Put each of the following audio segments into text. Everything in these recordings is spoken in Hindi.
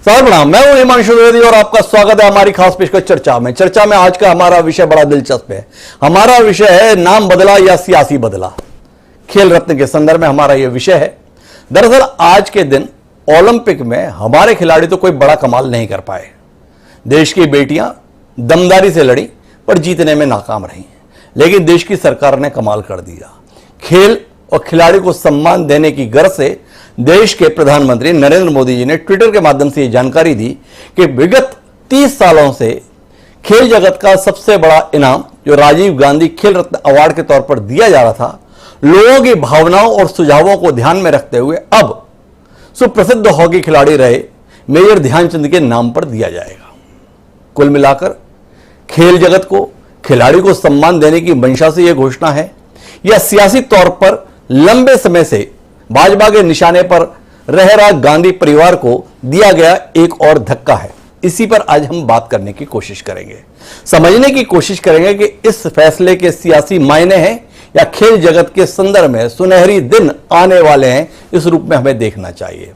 प्रणाम, मैं हूं हिमांशु द्विवेदी और आपका स्वागत है हमारी खास पेशकश चर्चा में। चर्चा में आज का हमारा विषय बड़ा दिलचस्प है। हमारा विषय है नाम बदला या सियासी बदला। खेल रत्न के संदर्भ में हमारा यह विषय है। दरअसल आज के दिन ओलंपिक में हमारे खिलाड़ी तो कोई बड़ा कमाल नहीं कर पाए। देश की बेटियां दमदारी से लड़ी पर जीतने में नाकाम रही, लेकिन देश की सरकार ने कमाल कर दिया। खेल और खिलाड़ी को सम्मान देने की गर्ज से देश के प्रधानमंत्री नरेंद्र मोदी जी ने ट्विटर के माध्यम से यह जानकारी दी कि विगत 30 सालों से खेल जगत का सबसे बड़ा इनाम जो राजीव गांधी खेल रत्न अवार्ड के तौर पर दिया जा रहा था, लोगों की भावनाओं और सुझावों को ध्यान में रखते हुए अब सुप्रसिद्ध हॉकी खिलाड़ी रहे मेजर ध्यानचंद के नाम पर दिया जाएगा। कुल मिलाकर खेल जगत को, खिलाड़ी को सम्मान देने की मंशा से यह घोषणा है या सियासी तौर पर लंबे समय से भाजपा के निशाने पर रह रहा गांधी परिवार को दिया गया एक और धक्का है। इसी पर आज हम बात करने की कोशिश करेंगे, समझने की कोशिश करेंगे कि इस फैसले के सियासी मायने हैं या खेल जगत के संदर्भ में सुनहरी दिन आने वाले हैं, इस रूप में हमें देखना चाहिए।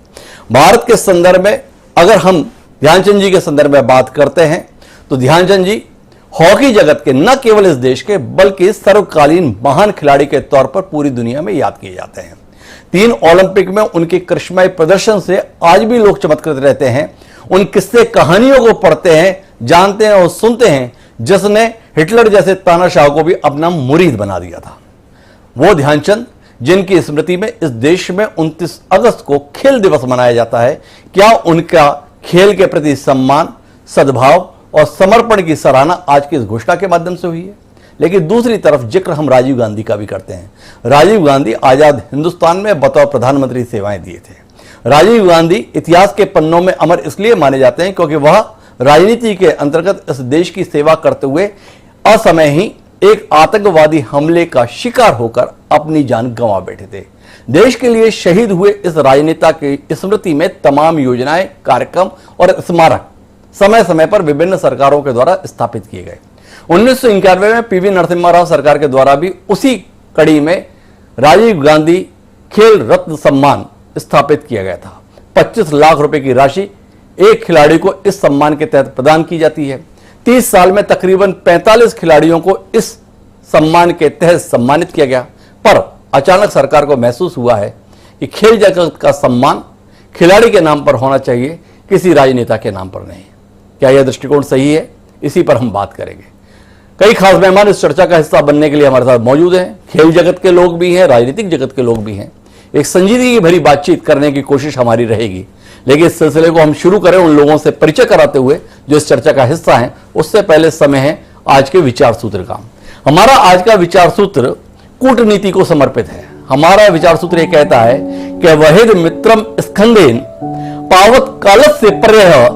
भारत के संदर्भ में अगर हम ध्यानचंद जी के संदर्भ में बात करते हैं तो ध्यानचंद जी हॉकी जगत के न केवल इस देश के बल्कि सर्वकालीन महान खिलाड़ी के तौर पर पूरी दुनिया में याद किए जाते हैं। 3 ओलंपिक में उनके करिश्माई प्रदर्शन से आज भी लोग चमत्कृत रहते हैं। उन किस्से कहानियों को पढ़ते हैं, जानते हैं और सुनते हैं जिसने हिटलर जैसे तानाशाह को भी अपना मुरीद बना दिया था। वो ध्यानचंद जिनकी स्मृति में इस देश में 29 अगस्त को खेल दिवस मनाया जाता है, क्या उनका खेल के प्रति सम्मान, सद्भाव और समर्पण की सराहना आज की इस घोषणा के माध्यम से हुई है। लेकिन दूसरी तरफ जिक्र हम राजीव गांधी का भी करते हैं। राजीव गांधी आजाद हिंदुस्तान में बतौर प्रधानमंत्री सेवाएं दिए थे। राजीव गांधी इतिहास के पन्नों में अमर इसलिए माने जाते हैं क्योंकि वह राजनीति के अंतर्गत इस देश की सेवा करते हुए असमय ही एक आतंकवादी हमले का शिकार होकर अपनी जान गंवा बैठे थे। देश के लिए शहीद हुए इस राजनेता की स्मृति में तमाम योजनाएं, कार्यक्रम और स्मारक समय समय पर विभिन्न सरकारों के द्वारा स्थापित किए गए। 1991 में पीवी नरसिम्हा राव सरकार के द्वारा भी उसी कड़ी में राजीव गांधी खेल रत्न सम्मान स्थापित किया गया था। 25 लाख रुपए की राशि एक खिलाड़ी को इस सम्मान के तहत प्रदान की जाती है। 30 साल में तकरीबन 45 खिलाड़ियों को इस सम्मान के तहत सम्मानित किया गया, पर अचानक सरकार को महसूस हुआ है कि खेल जगत का सम्मान खिलाड़ी के नाम पर होना चाहिए, किसी राजनेता के नाम पर नहीं। क्या यह दृष्टिकोण सही है? इसी पर हम बात करेंगे। कई खास मेहमान इस चर्चा का हिस्सा बनने के लिए हमारे साथ मौजूद हैं। खेल जगत के लोग भी हैं, राजनीतिक जगत के लोग भी हैं। एक संजीदगी भरी बातचीत करने की कोशिश हमारी रहेगी, लेकिन इस सिलसिले को हम शुरू करें उन लोगों से परिचय कराते हुए जो इस चर्चा का हिस्सा हैं। उससे पहले समय है आज के विचार सूत्र का। हमारा आज का विचार सूत्र कूटनीति को समर्पित है। हमारा विचार सूत्र यह कहता है कि वहिद मित्रम स्कंदेन पावत कालस्य पर्यः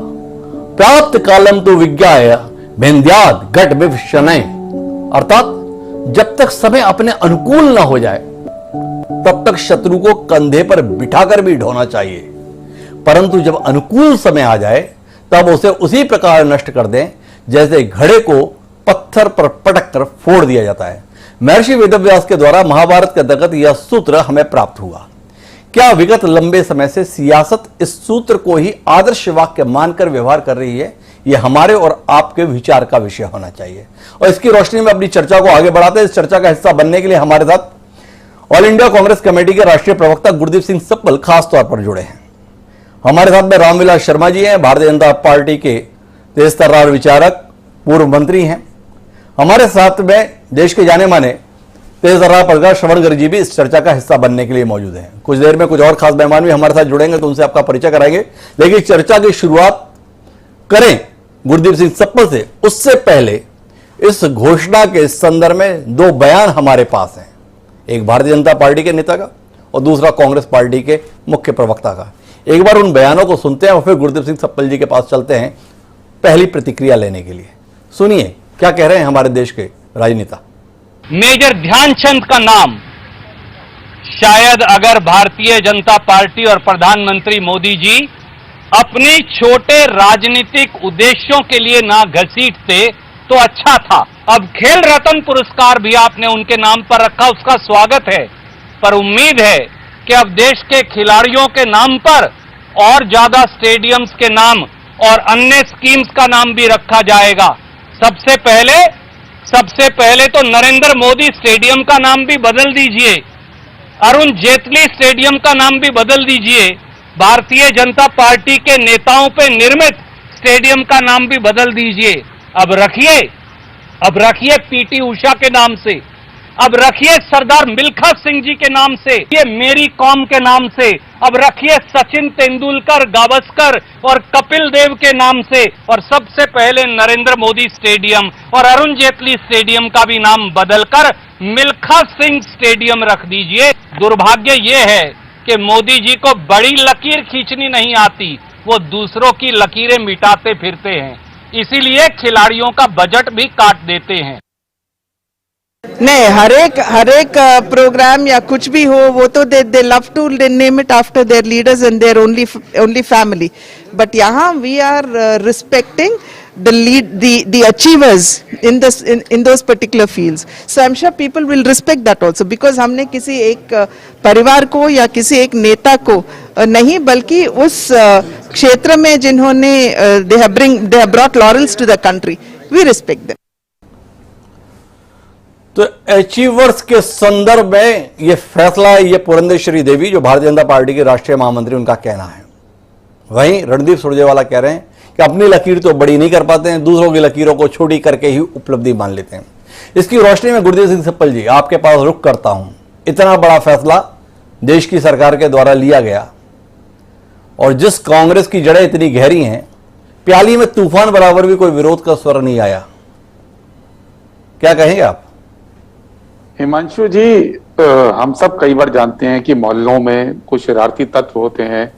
प्राप्त कालम तो विज्ञाय भेन्द्याद घट विभशनय। अर्थात जब तक समय अपने अनुकूल ना हो जाए तब तक शत्रु को कंधे पर बिठाकर भी ढोना चाहिए, परंतु जब अनुकूल समय आ जाए तब उसे उसी प्रकार नष्ट कर दें जैसे घड़े को पत्थर पर पटक कर फोड़ दिया जाता है। महर्षि वेदव्यास के द्वारा महाभारत के अंतर्गत यह सूत्र हमें प्राप्त हुआ। क्या विगत लंबे समय से सियासत इस सूत्र को ही आदर्श वाक्य मानकर व्यवहार कर रही है? यह हमारे और आपके विचार का विषय होना चाहिए। और इसकी रोशनी में अपनी चर्चा को आगे बढ़ाते हैं। इस चर्चा का हिस्सा बनने के लिए हमारे साथ ऑल इंडिया कांग्रेस कमेटी के राष्ट्रीय प्रवक्ता गुरदीप सिंह सप्पल खास तौर पर जुड़े हैं। हमारे साथ में रामविलास शर्मा जी हैं, भारतीय जनता पार्टी के तेज तर्रार विचारक, पूर्व मंत्री हैं। हमारे साथ में देश के जाने माने तेज तर्रार पत्रकार श्रवण गर्ग जी भी इस चर्चा का हिस्सा बनने के लिए मौजूद हैं। कुछ देर में कुछ और खास मेहमान भी हमारे साथ जुड़ेंगे तो उनसे आपका परिचय कराएंगे, लेकिन चर्चा की शुरुआत करें गुरदीप सिंह सप्पल से। उससे पहले इस घोषणा के संदर्भ में 2 बयान हमारे पास हैं, एक भारतीय जनता पार्टी के नेता का और दूसरा कांग्रेस पार्टी के मुख्य प्रवक्ता का। एक बार उन बयानों को सुनते हैं और फिर गुरदीप सिंह सप्पल जी के पास चलते हैं पहली प्रतिक्रिया लेने के लिए। सुनिए क्या कह रहे हैं हमारे देश के राजनेता। मेजर ध्यानचंद का नाम शायद अगर भारतीय जनता पार्टी और प्रधानमंत्री मोदी जी अपने छोटे राजनीतिक उद्देश्यों के लिए ना घसीटते तो अच्छा था। अब खेल रत्न पुरस्कार भी आपने उनके नाम पर रखा, उसका स्वागत है, पर उम्मीद है कि अब देश के खिलाड़ियों के नाम पर और ज्यादा स्टेडियम्स के नाम और अन्य स्कीम्स का नाम भी रखा जाएगा। सबसे पहले तो नरेंद्र मोदी स्टेडियम का नाम भी बदल दीजिए, अरुण जेटली स्टेडियम का नाम भी बदल दीजिए, भारतीय जनता पार्टी के नेताओं पे निर्मित स्टेडियम का नाम भी बदल दीजिए। अब रखिए पीटी उषा के नाम से, अब रखिए सरदार मिल्खा सिंह जी के नाम से, ये मेरी कॉम के नाम से, अब रखिए सचिन तेंदुलकर, गावस्कर और कपिल देव के नाम से, और सबसे पहले नरेंद्र मोदी स्टेडियम और अरुण जेटली स्टेडियम का भी नाम बदलकर मिल्खा सिंह स्टेडियम रख दीजिए। दुर्भाग्य ये है कि मोदी जी को बड़ी लकीर खींचनी नहीं आती, वो दूसरों की लकीरें मिटाते फिरते हैं, इसीलिए खिलाड़ियों का बजट भी काट देते हैं। नहीं, हर एक प्रोग्राम या कुछ भी हो वो तो they love to name it after their leaders and their only family, but यहाँ we are respecting the achievers in those particular fields. So I'm sure people will respect that also, because हमने किसी एक परिवार को या किसी एक नेता को नहीं, बल्कि उस क्षेत्र में जिन्होंने they have brought laurels to the country, we respect them. तो अचीवर्स के संदर्भ में यह फैसला है, ये पुरंदेश्वरी देवी जो भारतीय जनता पार्टी के राष्ट्रीय महामंत्री, उनका कहना है। वहीं रणदीप सुरजेवाला कह रहे हैं कि अपनी लकीर तो बड़ी नहीं कर पाते हैं, दूसरों की लकीरों को छोटी करके ही उपलब्धि मान लेते हैं। इसकी रोशनी में गुरदेव सिंह सप्पल जी, आपके पास रुख करता हूं। इतना बड़ा फैसला देश की सरकार के द्वारा लिया गया, और जिस कांग्रेस की जड़ें इतनी गहरी हैं, प्याली में तूफान बराबर भी कोई विरोध का स्वर नहीं आया, क्या कहेंगे आप? हिमांशु जी, हम सब कई बार जानते हैं कि मोहल्लों में कुछ शरारती तत्व होते हैं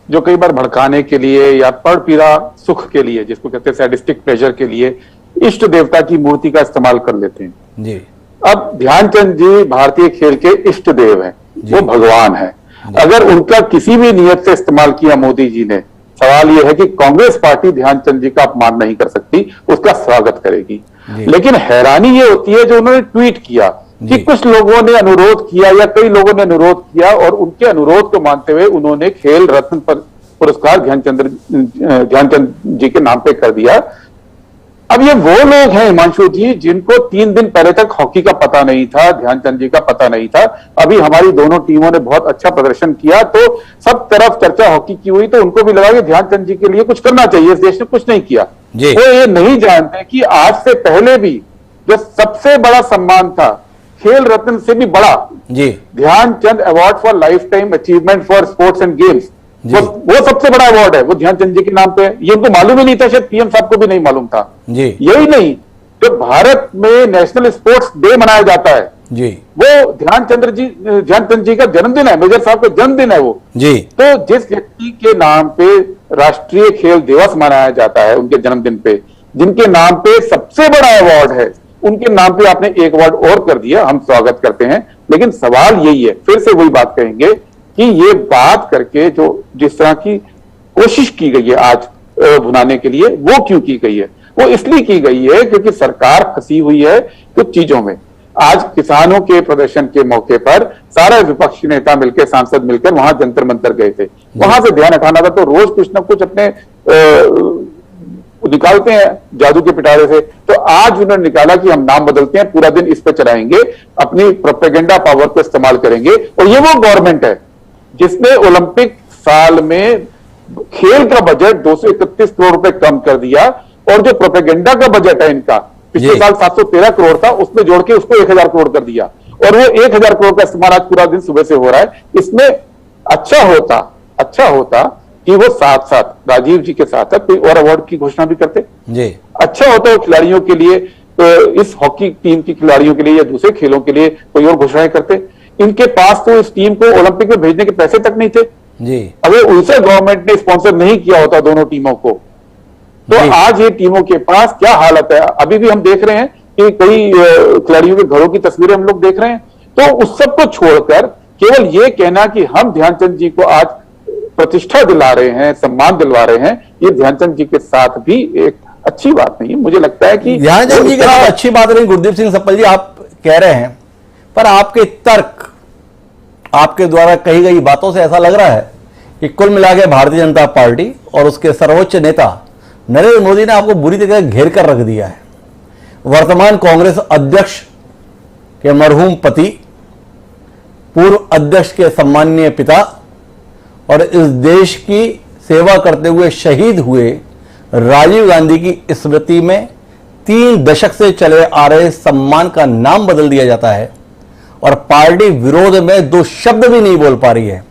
जो कई बार भड़काने के लिए या पर पीड़ा सुख के लिए, जिसको कहते हैं सैडिस्टिक प्लेजर के लिए, इष्ट देवता की मूर्ति का इस्तेमाल कर लेते हैं जी। अब ध्यानचंद जी भारतीय खेल के इष्ट देव हैं, वो भगवान है। अगर उनका किसी भी नियत से इस्तेमाल किया मोदी जी ने, सवाल यह है कि कांग्रेस पार्टी ध्यानचंद जी का अपमान नहीं कर सकती, उसका स्वागत करेगी। लेकिन हैरानी ये होती है जो उन्होंने ट्वीट किया कि कुछ लोगों ने अनुरोध किया या कई लोगों ने अनुरोध किया, और उनके अनुरोध को मानते हुए उन्होंने खेल रत्न पुरस्कार ध्यानचंद जी के नाम पे कर दिया। अब ये वो लोग हैं हिमांशु जी जिनको 3 दिन पहले तक हॉकी का पता नहीं था, ध्यानचंद जी का पता नहीं था। अभी हमारी दोनों टीमों ने बहुत अच्छा प्रदर्शन किया तो सब तरफ चर्चा हॉकी की हुई, तो उनको भी लगा कि ध्यानचंद जी के लिए कुछ करना चाहिए, इस देश ने कुछ नहीं किया। वो ये नहीं जानते कि आज से पहले भी जो सबसे बड़ा सम्मान था, खेल रत्न से भी बड़ा जी, Dhyanchand award for lifetime achievement for sports and games, वो सबसे बड़ा अवार्ड है, वो ध्यानचंद जी के नाम पे है। ये उनको मालूम ही नहीं था, शायद पीएम साहब को भी नहीं मालूम था जी। यही नहीं, जो भारत में नेशनल स्पोर्ट्स डे मनाया जाता है जी, वो ध्यानचंद जी का जन्मदिन है, मेजर साहब का जन्मदिन है वो जी। तो जिस व्यक्ति के नाम पे राष्ट्रीय खेल दिवस मनाया जाता है, उनके जन्मदिन पे, जिनके नाम पे सबसे बड़ा अवार्ड है, उनके नाम पे आपने एक अवार्ड और कर दिया, हम स्वागत करते हैं। लेकिन सवाल यही है, फिर से वही बात कहेंगे कि ये बात करके जो जिस तरह की कोशिश की गई है आज भुनाने के लिए, वो क्यों की गई है? वो इसलिए की गई है क्योंकि सरकार फंसी हुई है कुछ चीजों में। आज किसानों के प्रदर्शन के मौके पर सारे विपक्षी नेता मिलकर, सांसद मिलकर वहां जंतर मंतर गए थे, वहां से ध्यान हटाना था। तो रोज कुछ ना कुछ अपने निकालते हैं जादू के पिटारे से, तो आज उन्होंने निकाला कि हम नाम बदलते हैं, पूरा दिन इस पे चलाएंगे, अपनी प्रोपेगेंडा पावर को इस्तेमाल करेंगे। और ये वो गवर्नमेंट है जिसने ओलंपिक साल में खेल का बजट 231 करोड़ रुपए कम कर दिया, और जो प्रोपेगेंडा का बजट है इनका, पिछले साल 713 करोड़ था, उसमें जोड़ के उसको 1000 करोड़ कर दिया, और वो 1000 करोड़ का इस्तेमाल आज पूरा दिन सुबह से हो रहा है। इसमें अच्छा होता कि वो साथ साथ राजीव जी के साथ कोई और अवार्ड की घोषणा भी करते जी। अच्छा होता है खिलाड़ियों के लिए, इस हॉकी टीम की खिलाड़ियों के लिए या दूसरे खेलों के लिए कोई और घोषणाएं करते। इनके पास तो इस टीम को ओलंपिक में भेजने के पैसे तक नहीं थे जी। अगर उनसे गवर्नमेंट ने स्पॉन्सर नहीं किया होता दोनों टीमों को, तो आज ये टीमों के पास क्या हालत है। अभी भी हम देख रहे हैं कि कई खिलाड़ियों के घरों की तस्वीरें हम लोग देख रहे हैं। तो उस सब को छोड़कर केवल ये कहना कि हम ध्यानचंद जी को आज प्रतिष्ठा दिला रहे हैं, सम्मान दिलवा रहे हैं, ये ध्यानचंद जी के साथ भी एक अच्छी बात नहीं है। मुझे लगता है कि ध्यानचंद जी के साथ अच्छी बात नहीं। गुरदीप सिंह सप्पल जी, आप कह रहे हैं, पर आपके तर्क, आपके द्वारा कही गई बातों से ऐसा लग रहा है कि कुल मिला के भारतीय जनता पार्टी और उसके सर्वोच्च नेता नरेंद्र मोदी ने आपको बुरी तरह घेर कर रख दिया है। वर्तमान कांग्रेस अध्यक्ष के मरहूम पति, पूर्व अध्यक्ष के सम्माननीय पिता और इस देश की सेवा करते हुए शहीद हुए राजीव गांधी की स्मृति में 3 दशक से चले आ रहे सम्मान का नाम बदल दिया जाता है और पार्टी विरोध में 2 शब्द भी नहीं बोल पा रही है।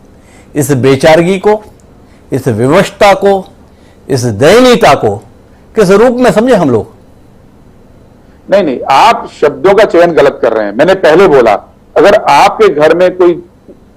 इस बेचारगी को, इस विवशता को, इस दयनीयता को किस रूप में समझे हम लोग? नहीं, आप शब्दों का चयन गलत कर रहे हैं। मैंने पहले बोला, अगर आपके घर में कोई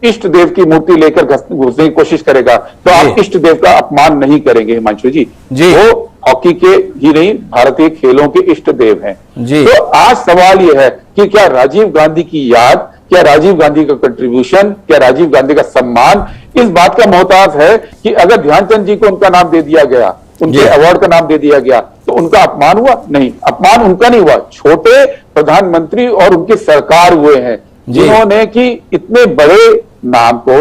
इष्ट देव की मूर्ति लेकर घुसने की कोशिश करेगा तो आप इष्ट देव का अपमान नहीं करेंगे हिमांशु जी। वो हॉकी के ही नहीं, भारतीय खेलों के इष्ट देव हैं जी। तो आज सवाल यह है कि क्या राजीव गांधी की याद, क्या राजीव गांधी का कंट्रीब्यूशन, क्या राजीव गांधी का सम्मान इस बात का मोहताज है कि अगर ध्यानचंद जी को उनका नाम दे दिया गया, उनके अवार्ड का नाम दे दिया गया, तो उनका अपमान हुआ? नहीं, अपमान उनका नहीं हुआ, छोटे प्रधानमंत्री और उनकी सरकार हुए हैं जिन्होंने कि इतने बड़े नाम को,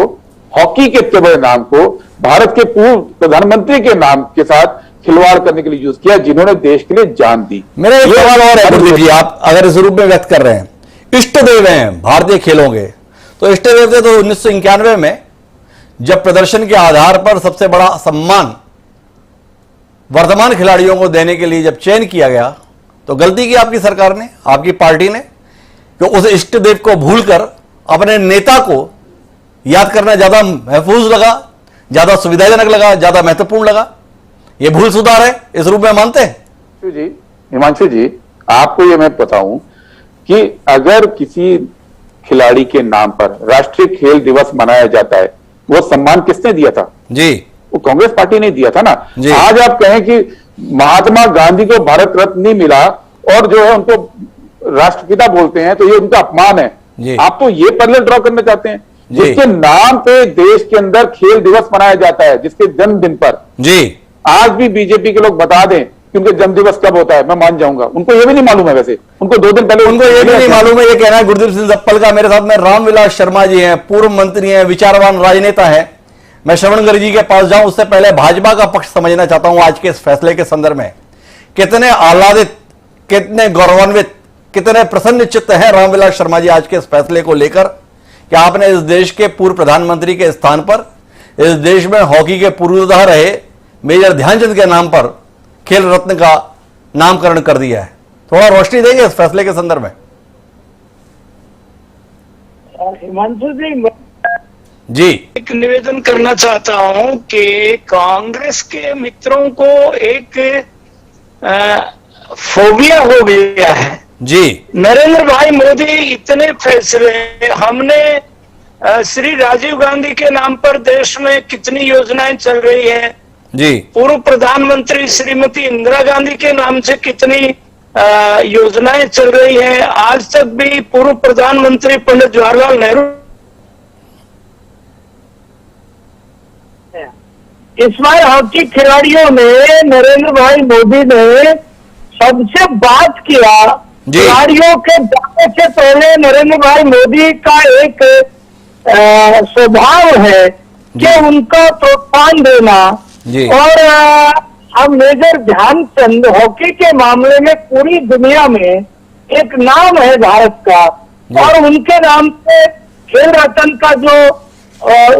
हॉकी के इतने बड़े नाम को भारत के पूर्व प्रधानमंत्री के नाम के साथ खिलवाड़ करने के लिए यूज किया, जिन्होंने देश के लिए जान दी। मेरा एक सवाल और है गुरदीप जी, आप अगर इस रूप में व्यक्त कर रहे हैं, इष्ट देव हैं भारतीय खेलों के, तो इष्ट देव थे तो 1991 में जब प्रदर्शन के आधार पर सबसे बड़ा सम्मान वर्तमान खिलाड़ियों को देने के लिए जब चयन किया गया, तो गलती की आपकी सरकार ने, आपकी पार्टी ने, कि उस इष्ट देव को भूलकर अपने नेता को याद करना ज्यादा महफूज लगा, ज्यादा सुविधाजनक लगा, ज्यादा महत्वपूर्ण लगा। यह भूल सुधार है, इस रूप में मानते हैं? जी हिमांशु जी, आपको यह मैं बताऊं कि अगर किसी खिलाड़ी के नाम पर राष्ट्रीय खेल दिवस मनाया जाता है, वो सम्मान किसने दिया था? जी, वो कांग्रेस पार्टी ने दिया था ना। आज आप कहें कि महात्मा गांधी को भारत रत्न नहीं मिला और जो है उनको राष्ट्रपिता बोलते हैं, तो ये उनका अपमान है। आप तो ये पैरेलल ड्रॉ करना चाहते हैं, जिसके नाम पे देश के अंदर खेल दिवस मनाया जाता है, जिसके जन्मदिन पर जी आज भी बीजेपी के लोग बता दें कि उनके जन्मदिवस कब होता है, मैं मान जाऊंगा। उनको ये भी नहीं मालूम है, वैसे उनको 2 दिन पहले उनको ये भी नहीं मालूम है। ये कहना है गुरदीप सिंह जप्पल का। मेरे साथ में रामविलास शर्मा जी हैं, पूर्व मंत्री हैं, विचारवान राजनेता हैं। मैं श्रवणगढ़ जी के पास जाऊं उससे पहले भाजपा का पक्ष समझना चाहता हूं आज के इस फैसले के संदर्भ में। कितने आह्लादित, कितने गौरवान्वित, कितने प्रसन्न चित्त हैं रामविलास शर्मा जी आज के इस फैसले को लेकर कि आपने इस देश के पूर्व प्रधानमंत्री के स्थान पर इस देश में हॉकी के पूर्वतः रहे मेजर ध्यानचंद के नाम पर खेल रत्न का नामकरण कर दिया है। थोड़ा रोशनी देंगे इस फैसले के संदर्भ में? हिमांशु जी, एक निवेदन करना चाहता हूं कि कांग्रेस के मित्रों को एक फोबिया हो गया है जी। नरेंद्र भाई मोदी इतने फैसले, हमने श्री राजीव गांधी के नाम पर देश में कितनी योजनाएं चल रही है जी, पूर्व प्रधानमंत्री श्रीमती इंदिरा गांधी के नाम से कितनी योजनाएं चल रही है, आज तक भी पूर्व प्रधानमंत्री पंडित जवाहरलाल नेहरू। इस बार हॉकी खिलाड़ियों में नरेंद्र भाई मोदी ने सबसे बात किया। खिलाड़ियों के जाने से पहले नरेंद्र भाई मोदी का एक स्वभाव है कि उनका प्रोत्साहन देना। और अब मेजर ध्यानचंद हॉकी के मामले में पूरी दुनिया में एक नाम है भारत का, और उनके नाम से खेल रत्न का जो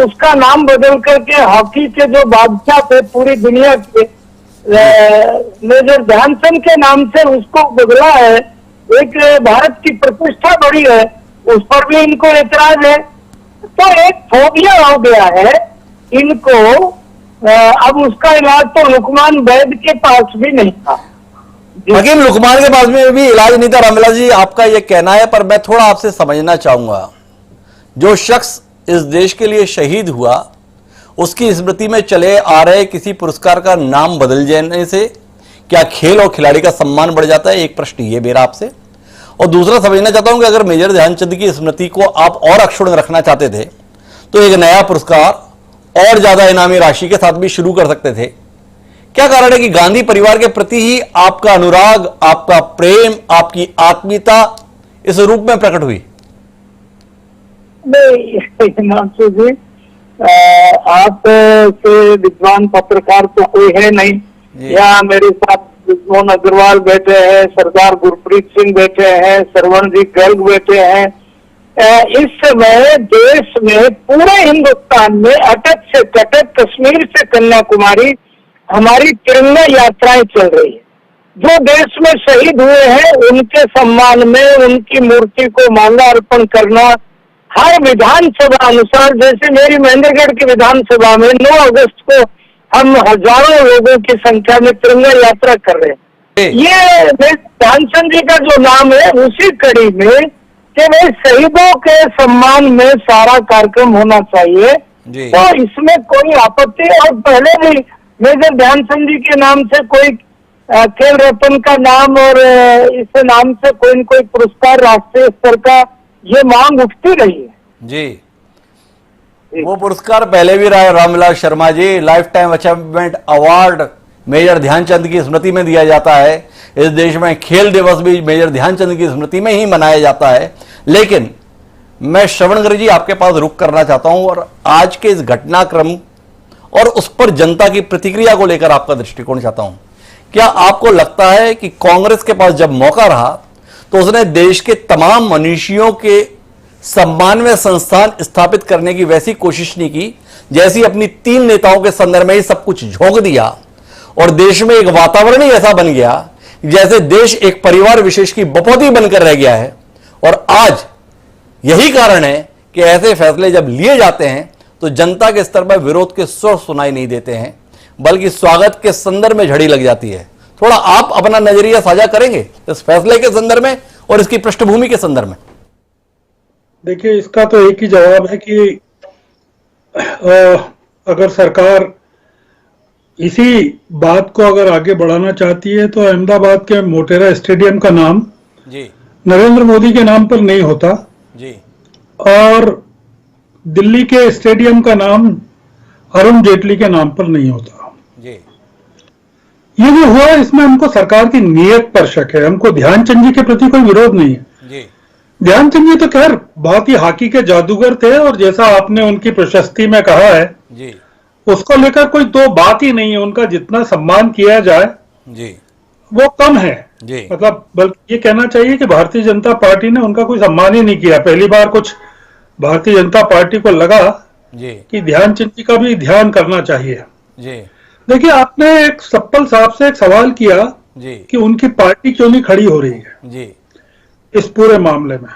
उसका नाम बदल करके हॉकी के जो बादशाह थे पूरी दुनिया के, मेजर ध्यानचंद के नाम से उसको बदला है। एक भारत की प्रतिष्ठा बढ़ी है, उस पर भी इनको एतराज है। तो एक फोबिया हो गया है इनको। अब उसका इलाज तो लुकमान वैद के पास भी नहीं था। हकीम लुकमान के पास में भी इलाज नहीं था। रामविलास जी, आपका यह कहना है, पर मैं थोड़ा आपसे समझना चाहूंगा, जो शख्स इस देश के लिए शहीद हुआ उसकी स्मृति में चले आ रहे किसी पुरस्कार का नाम बदल जाने से क्या खेल और खिलाड़ी का सम्मान बढ़ जाता है? एक प्रश्न ये मेरा आपसे। और दूसरा समझना चाहता हूं कि अगर मेजर ध्यानचंद की स्मृति को आप और अक्षुण्ण रखना चाहते थे तो एक नया पुरस्कार और ज्यादा इनामी राशि के साथ भी शुरू कर सकते थे। क्या कारण है कि गांधी परिवार के प्रति ही आपका अनुराग, आपका प्रेम, आपकी आत्मीयता इस रूप में प्रकट हुई? नहीं हिमांशु जी, आप से विद्वान पत्रकार तो कोई है नहीं। यहाँ मेरे साथ मोहन अग्रवाल बैठे हैं, सरदार गुरप्रीत सिंह बैठे हैं, सरवणजीत गर्ग बैठे हैं। इस समय देश में पूरे हिंदुस्तान में अटक से कटक, कश्मीर से कन्याकुमारी हमारी तिरंगा यात्राएं चल रही है। जो देश में शहीद हुए हैं उनके सम्मान में उनकी मूर्ति को माला अर्पण करना हर विधानसभा अनुसार, जैसे मेरी महेंद्रगढ़ की विधानसभा में 9 अगस्त को हम हजारों लोगों की संख्या में तिरंगा यात्रा कर रहे हैं। ये ध्यानचंद जी का जो नाम है उसी कड़ी में कि भाई शहीदों के सम्मान में सारा कार्यक्रम होना चाहिए, तो इसमें कोई आपत्ति। और पहले भी मेजर ध्यानचंद जी के नाम से कोई खेल रत्न का नाम और इस नाम से कोई न कोई पुरस्कार राष्ट्रीय स्तर का ये मांग उठती रही है। जी, वो पुरस्कार पहले भी रहा है। Ramvilas Sharma ji, lifetime achievement award Major Dhyanchand की स्मृति में दिया जाता है। इस देश में खेल दिवस भी मेजर ध्यानचंद की स्मृति में ही मनाया जाता है। लेकिन मैं श्रवणकर जी आपके पास रुक करना चाहता हूं और आज के इस घटनाक्रम और उस पर जनता की प्रतिक्रिया को लेकर आपका दृष्टिकोण चाहता हूं। क्या आपको लगता है कि कांग्रेस के पास जब मौका रहा तो उसने देश के तमाम मनीषियों के सम्मान में संस्थान स्थापित करने की वैसी कोशिश नहीं की जैसी अपनी 3 नेताओं के संदर्भ में ही सब कुछ झोंक दिया और देश में एक वातावरण ही ऐसा बन गया जैसे देश एक परिवार विशेष की बपौती बनकर रह गया है। और आज यही कारण है कि ऐसे फैसले जब लिए जाते हैं तो जनता के स्तर पर विरोध के स्वर सुनाई नहीं देते हैं, बल्कि स्वागत के संदर्भ में झड़ी लग जाती है। थोड़ा आप अपना नजरिया साझा करेंगे इस फैसले के संदर्भ में और इसकी पृष्ठभूमि के संदर्भ में? देखिए, इसका तो एक ही जवाब है कि अगर सरकार इसी बात को अगर आगे बढ़ाना चाहती है तो अहमदाबाद के मोटेरा स्टेडियम का नाम जी नरेंद्र मोदी के नाम पर नहीं होता जी, और दिल्ली के स्टेडियम का नाम अरुण जेटली के नाम पर नहीं होता जी। ये जो हुआ इसमें हमको सरकार की नीयत पर शक है। हमको ध्यानचंद जी के प्रति कोई विरोध नहीं है जी। ध्यानचंद जी तो खैर बहुत ही हॉकी के जादूगर थे और जैसा आपने उनकी प्रशस्ति में कहा है जी, उसको लेकर कोई दो बात ही नहीं है। उनका जितना सम्मान किया जाए जी वो कम है जी। मतलब बल्कि ये कहना चाहिए कि भारतीय जनता पार्टी ने उनका कोई सम्मान ही नहीं किया। पहली बार कुछ भारतीय जनता पार्टी को लगा जी कि ध्यानचंद जी का भी ध्यान करना चाहिए। जी देखिए, आपने एक सप्पल साहब से एक सवाल किया जी कि उनकी पार्टी क्यों नहीं खड़ी हो रही है जी इस पूरे मामले में।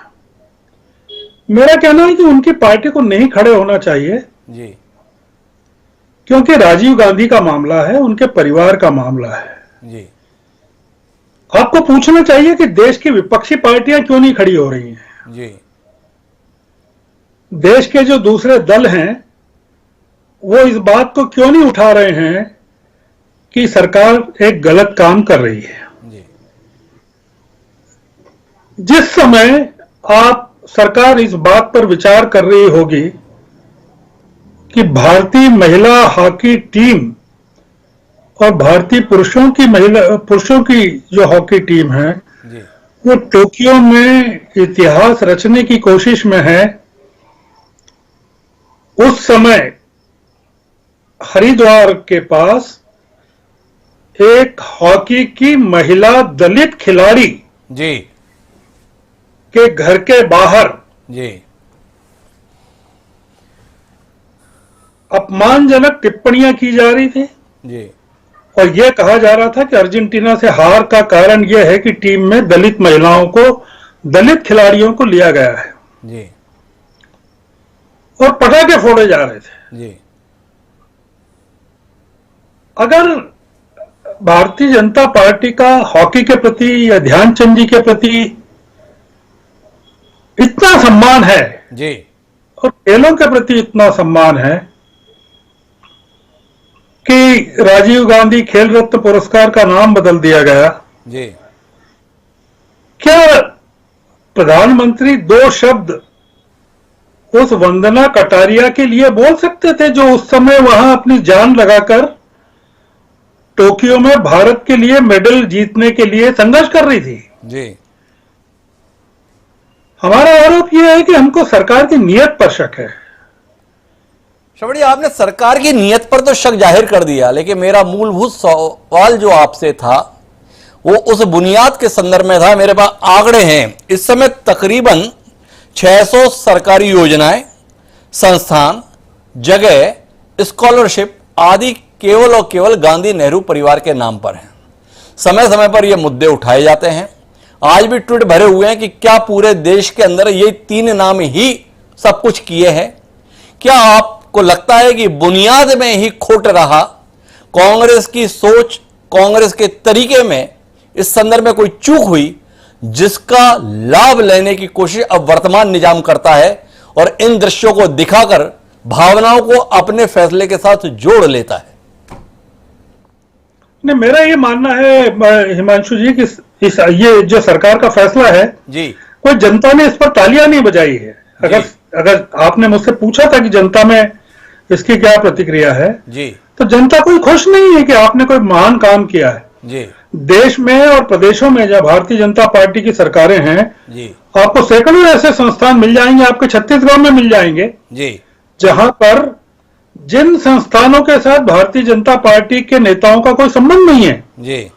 मेरा कहना है कि उनकी पार्टी को नहीं खड़े होना चाहिए जी क्योंकि राजीव गांधी का मामला है, उनके परिवार का मामला है। जी। आपको पूछना चाहिए कि देश की विपक्षी पार्टियां क्यों नहीं खड़ी हो रही हैं। जी देश के जो दूसरे दल हैं वो इस बात को क्यों नहीं उठा रहे हैं कि सरकार एक गलत काम कर रही है। जी जिस समय आप सरकार इस बात पर विचार कर रही होगी कि भारतीय महिला हॉकी टीम और भारतीय पुरुषों की जो हॉकी टीम है जी वो टोक्यो में इतिहास रचने की कोशिश में है, उस समय हरिद्वार के पास एक हॉकी की महिला दलित खिलाड़ी जी के घर के बाहर जी अपमानजनक टिप्पणियां की जा रही थी जी और यह कहा जा रहा था कि अर्जेंटीना से हार का कारण यह है कि टीम में दलित महिलाओं को, दलित खिलाड़ियों को लिया गया है जी और पटाखे फोड़े जा रहे थे। जी अगर भारतीय जनता पार्टी का हॉकी के प्रति या ध्यानचंद जी के प्रति इतना सम्मान है जी और खेलों के प्रति इतना सम्मान है कि राजीव गांधी खेल रत्न पुरस्कार का नाम बदल दिया गया, जी क्या प्रधानमंत्री 2 शब्द उस वंदना कटारिया के लिए बोल सकते थे जो उस समय वहां अपनी जान लगाकर टोक्यो में भारत के लिए मेडल जीतने के लिए संघर्ष कर रही थी। जी हमारा आरोप यह है कि हमको सरकार की नीयत पर शक है। श्रवण जी, आपने सरकार की नीयत पर तो शक जाहिर कर दिया, लेकिन मेरा मूलभूत सवाल जो आपसे था वो उस बुनियाद के संदर्भ में था। मेरे पास आंकड़े हैं, इस समय तकरीबन 600 सरकारी योजनाएं, संस्थान, जगह, स्कॉलरशिप आदि केवल और केवल गांधी नेहरू परिवार के नाम पर हैं। समय समय पर यह मुद्दे उठाए जाते हैं। आज भी ट्वीट भरे हुए हैं कि क्या पूरे देश के अंदर ये 3 नाम ही सब कुछ किए हैं? क्या आपको लगता है कि बुनियाद में ही खोट रहा? कांग्रेस की सोच, कांग्रेस के तरीके में इस संदर्भ में कोई चूक हुई जिसका लाभ लेने की कोशिश अब वर्तमान निजाम करता है और इन दृश्यों को दिखाकर भावनाओं को अपने फैसले के साथ जोड़ लेता है? नहीं, मेरा ये मानना है हिमांशु जी कि ये जो सरकार का फैसला है जी, कोई जनता ने इस पर तालियां नहीं बजाई है। अगर आपने मुझसे पूछा था कि जनता में इसकी क्या प्रतिक्रिया है जी, तो जनता कोई खुश नहीं है कि आपने कोई महान काम किया है। जी, देश में और प्रदेशों में जब भारतीय जनता पार्टी की सरकारें हैं, जी, आपको सैकड़ों ऐसे संस्थान मिल जाएंगे, आपके छत्तीसगढ़ में मिल जाएंगे, जी, जहां पर जिन संस्थानों के साथ भारतीय जनता पार्टी के नेताओं का कोई संबंध नहीं है। जी,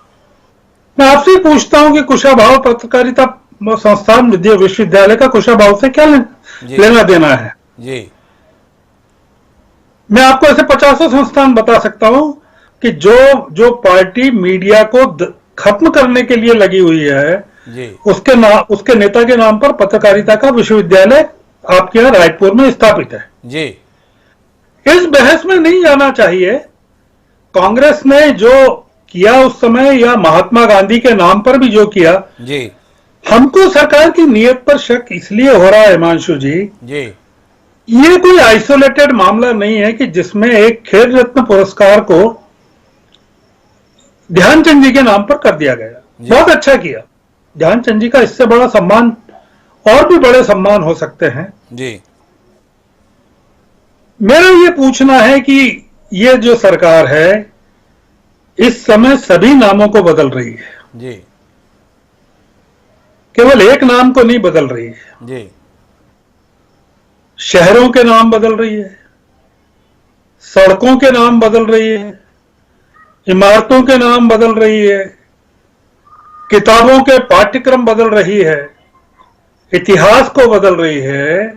मैं आपसे पूछता हूं कि कुशाभाऊ पत्रकारिता संस्थान विश्वविद्यालय का कुशाभाऊ से क्या लेना देना है? जी, मैं आपको ऐसे 50 संस्थान बता सकता हूं कि जो पार्टी मीडिया को खत्म करने के लिए लगी हुई है, जी, उसके नेता के नाम पर पत्रकारिता का विश्वविद्यालय आपके यहां रायपुर में स्थापित है। जी, इस बहस में नहीं जाना चाहिए। कांग्रेस ने जो किया उस समय, या महात्मा गांधी के नाम पर भी जो किया, जी, हमको सरकार की नीयत पर शक इसलिए हो रहा है हिमांशु जी, जी, ये कोई आइसोलेटेड मामला नहीं है कि जिसमें एक खेल रत्न पुरस्कार को ध्यानचंद जी के नाम पर कर दिया गया। बहुत अच्छा किया। ध्यानचंद जी का इससे बड़ा सम्मान, और भी बड़े सम्मान हो सकते हैं। जी, मेरा ये पूछना है कि ये जो सरकार है इस समय सभी नामों को बदल रही है, जी, केवल एक नाम को नहीं बदल रही है। जी, शहरों के नाम बदल रही है, सड़कों के नाम बदल रही है, इमारतों के नाम बदल रही है, किताबों के पाठ्यक्रम बदल रही है, इतिहास को बदल रही है।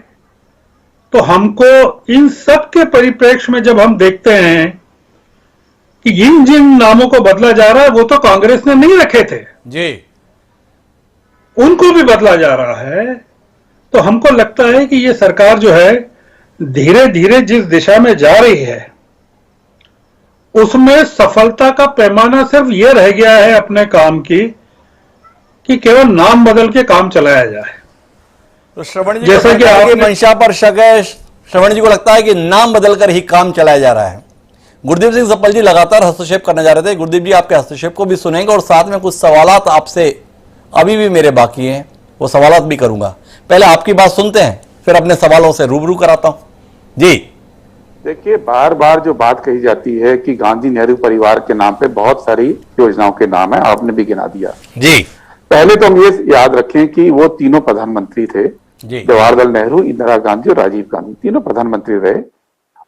तो हमको इन सब के परिप्रेक्ष्य में जब हम देखते हैं कि इन जिन नामों को बदला जा रहा है वो तो कांग्रेस ने नहीं रखे थे, जी, उनको भी बदला जा रहा है, तो हमको लगता है कि ये सरकार जो है धीरे धीरे जिस दिशा में जा रही है उसमें सफलता का पैमाना सिर्फ ये रह गया है अपने काम की कि केवल नाम बदल के काम चलाया जाए। तो श्रवण जी जैसा कि आपकी आपने- मंशा पर शक है। श्रवण जी को लगता है कि नाम बदलकर ही काम चलाया जा रहा है। गुरदीप सिंह सप्पल जी लगातार हस्तक्षेप करने जा रहे थे। गुरदीप जी आपके हस्तक्षेप को भी सुनेंगे और साथ में कुछ सवालात आपसे अभी भी मेरे बाकी हैं, वो सवालात भी करूंगा। पहले आपकी बात सुनते हैं, फिर अपने सवालों से रूबरू कराता हूं। जी, देखिए, बार बार जो बात कही जाती है कि गांधी नेहरू परिवार के नाम पे बहुत सारी योजनाओं के नाम है, आपने भी गिना दिया। जी, पहले तो हम ये याद रखें कि वो तीनों प्रधानमंत्री थे, जी, जवाहरलाल नेहरू, इंदिरा गांधी और राजीव गांधी, तीनों प्रधानमंत्री रहे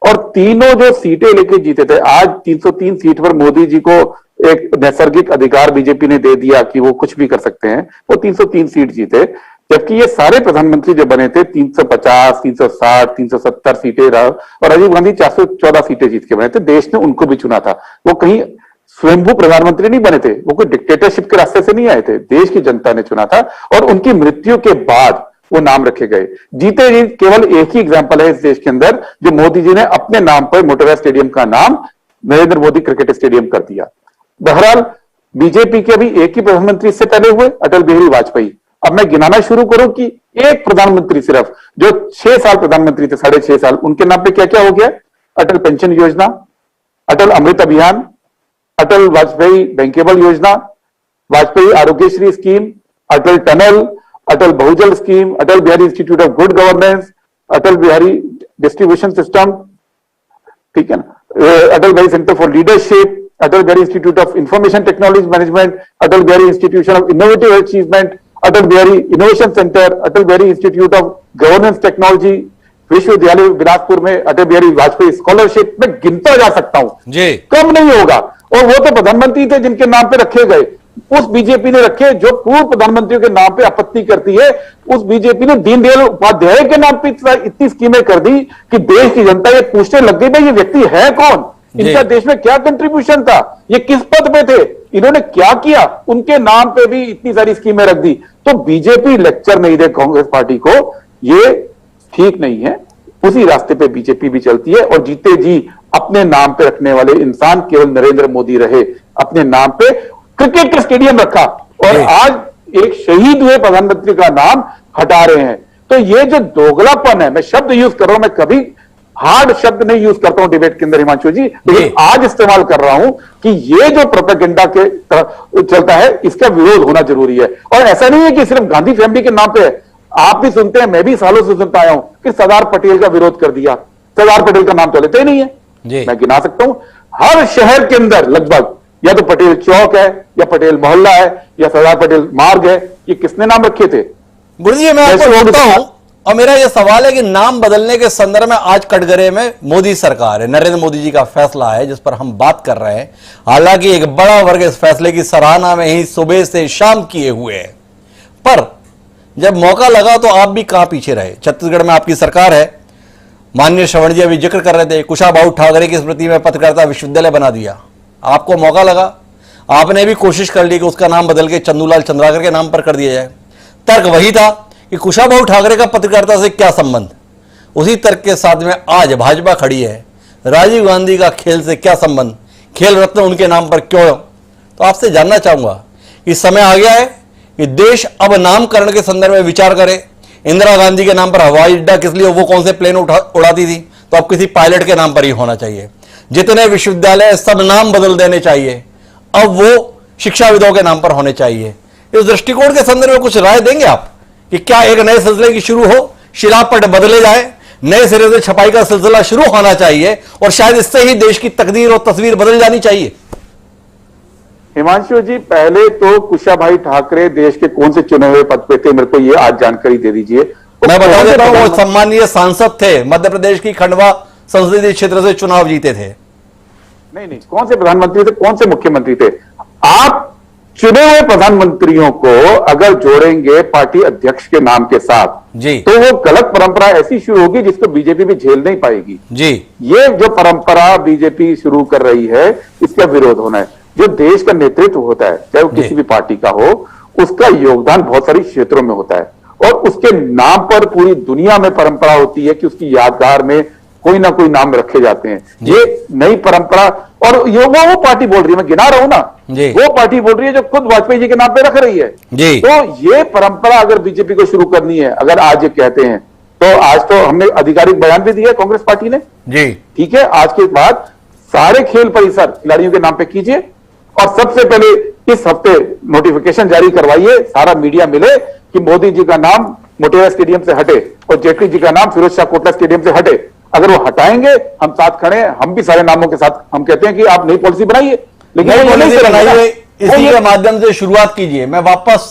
और तीनों जो सीटें लेके जीते थे। आज 303 सीट पर मोदी जी को एक नैसर्गिक अधिकार बीजेपी ने दे दिया कि वो कुछ भी कर सकते हैं। वो 303 सीट जीते, जबकि ये सारे प्रधानमंत्री जो बने थे 350, 360, 370 सीटें रहा और राजीव गांधी 414 सीटें जीत के बने थे। देश ने उनको भी चुना था। वो कहीं स्वयंभू प्रधानमंत्री नहीं बने थे, वो कोई डिक्टेटरशिप के रास्ते से नहीं आए थे, देश की जनता ने चुना था और उनकी मृत्यु के बाद वो नाम रखे गए। जीते जी केवल एक ही एग्जांपल है इस देश के अंदर जो मोदी जी ने अपने नाम पर मोटेरा स्टेडियम का नाम नरेंद्र मोदी क्रिकेट स्टेडियम कर दिया। बहरहाल बीजेपी के अभी एक ही प्रधानमंत्री इससे पहले हुए, अटल बिहारी वाजपेयी। अब मैं गिनाना शुरू करूं कि एक प्रधानमंत्री सिर्फ जो 6 साल प्रधानमंत्री थे, 6.5 साल, उनके नाम पे क्या क्या हो गया? अटल पेंशन योजना, अटल अमृत अभियान, अटल वाजपेयी बैंकेबल योजना, Vajpayee Arogyashri scheme, Atal tunnel, Atal Bhujal scheme, Atal Bihari institute of good governance, Atal Bihari distribution system, ठीक है ना, Atal Bihari centre for leadership, Atal Bihari institute of information technology management, Atal Bihari institution of innovative achievement, Atal Bihari innovation centre, Atal Bihari institute of governance technology, विश्वविद्यालय बिलासपुर में अटल बिहारी वाजपेयी स्कॉलरशिप में गिनता जा सकता हूं जी। कम नहीं होगा। और वो तो प्रधानमंत्री थे जिनके नाम पे रखे गए, उस बीजेपी ने रखे जो पूर्व प्रधानमंत्रियों के नाम पे आपत्ति करती है। उस बीजेपी ने दीनदयाल उपाध्याय के नाम पे इतनी स्कीमें कर दी कि देश की जनता ये पूछने लग गई भाई ये व्यक्ति है कौन, इनका देश में क्या कंट्रीब्यूशन था, ये किस पद पे थे, इन्होंने क्या किया, उनके नाम पे भी इतनी सारी स्कीमें रख दी। तो बीजेपी लेक्चर नहीं दे कांग्रेस पार्टी को, ये ठीक नहीं है। उसी रास्ते पे बीजेपी भी चलती है और जीते जी अपने नाम पे रखने वाले इंसान केवल नरेंद्र मोदी रहे। अपने नाम पे क्रिकेट का स्टेडियम रखा और आज एक शहीद हुए प्रधानमंत्री का नाम हटा रहे हैं। तो ये जो दोगलापन है, मैं शब्द यूज कर रहा हूं, मैं कभी हार्ड शब्द नहीं यूज करता हूं डिबेट के अंदर हिमांशु जी, लेकिन आज इस्तेमाल कर रहा हूं कि ये जो प्रोपेगेंडा के चलता है इसका विरोध होना जरूरी है। और ऐसा नहीं है कि सिर्फ गांधी फैमिली के नाम पे है, आप भी सुनते हैं, मैं भी सालों से सुनता आया हूं कि सरदार पटेल का विरोध कर दिया। सरदार पटेल का नाम तो लेते ही नहीं है। मैं गिना सकता हूं हर शहर के अंदर लगभग या तो पटेल चौक है या पटेल मोहल्ला है या सरदार पटेल मार्ग है। ये किसने नाम रखे थे? गुरु जी मैं आपको रोकता हूं और मेरा यह सवाल है कि नाम बदलने के संदर्भ में आज कटघरे में मोदी सरकार है, नरेंद्र मोदी जी का फैसला है जिस पर हम बात कर रहे हैं। हालांकि एक बड़ा वर्ग इस फैसले की सराहना में ही सुबह से शाम किए हुए है, पर जब मौका लगा तो आप भी कहां पीछे रहे। छत्तीसगढ़ में आपकी सरकार है, माननीय श्रवण जी अभी जिक्र कर रहे थे, कुशाभाऊ ठाकरे की स्मृति में पत्रकारिता विश्वविद्यालय बना दिया। आपको मौका लगा, आपने भी कोशिश कर ली कि उसका नाम बदल के चंदूलाल चंद्राकर के नाम पर कर दिया जाए। तर्क वही था कि कुशाभाऊ ठाकरे का पत्रकारिता से क्या संबंध। उसी तर्क के साथ में आज भाजपा खड़ी है, राजीव गांधी का खेल से क्या संबंध, खेल रत्न उनके नाम पर क्यों। तो आपसे जानना चाहूंगा कि समय आ गया है कि देश अब नामकरण के संदर्भ में विचार करे। इंदिरा गांधी के नाम पर हवाई अड्डा किस लिए, वो कौन से प्लेन उड़ाती थी, तो अब किसी पायलट के नाम पर ही होना चाहिए। जितने विश्वविद्यालय सब नाम बदल देने चाहिए, अब वो शिक्षाविदों के नाम पर होने चाहिए। इस दृष्टिकोण के संदर्भ में कुछ राय देंगे आप कि क्या एक नए सिलसिले की शुरू हो, शिलापट बदले जाए, नए सिरे से छपाई का सिलसिला शुरू होना चाहिए और शायद इससे ही देश की तकदीर और तस्वीर बदल जानी चाहिए। हिमांशु जी, पहले तो कुशाभाई ठाकरे देश के कौन से चुने हुए पद पे थे, मेरे को ये आज जानकारी दे दीजिए। मैं बता देता हूं, वो सम्मानीय सांसद थे, मध्य प्रदेश की खंडवा संसदीय क्षेत्र से चुनाव जीते थे। नहीं, कौन से प्रधानमंत्री थे, कौन से मुख्यमंत्री थे? आप चुने हुए प्रधानमंत्रियों को अगर जोड़ेंगे पार्टी अध्यक्ष के नाम के साथ जी, तो वो गलत परंपरा ऐसी शुरू होगी जिसको बीजेपी भी झेल नहीं पाएगी जी। ये जो परंपरा बीजेपी शुरू कर रही है इसका विरोध होना है। जो देश का नेतृत्व होता है, चाहे वो किसी भी पार्टी का हो, उसका योगदान बहुत सारे क्षेत्रों में होता है और उसके नाम पर पूरी दुनिया में परंपरा होती है कि उसकी यादगार में कोई ना कोई नाम रखे जाते हैं। ये नई परंपरा, और ये वो पार्टी बोल रही है, मैं गिना रहा हूं ना, वो पार्टी बोल रही है जो खुद वाजपेयी जी के नाम पे रख रही है जी। तो ये परंपरा अगर बीजेपी को शुरू करनी है, अगर आज ये कहते हैं, तो आज तो हमने आधिकारिक बयान भी दिया कांग्रेस पार्टी ने जी, ठीक है। आज के बाद सारे खेल परिसर खिलाड़ियों के नाम पे कीजिए और सबसे पहले इस हफ्ते नोटिफिकेशन जारी करवाइए, सारा मीडिया मिले कि मोदी जी का नाम मोटेरा स्टेडियम से हटे और जेटली जी का नाम फिरोज शाह कोटला स्टेडियम से हटे। अगर वो हटाएंगे हम साथ खड़े हैं, हम भी सारे नामों के साथ हम कहते हैं कि आप नई पॉलिसी बनाइए, लेकिन बनाइए, इसी के माध्यम से शुरुआत कीजिए। मैं वापस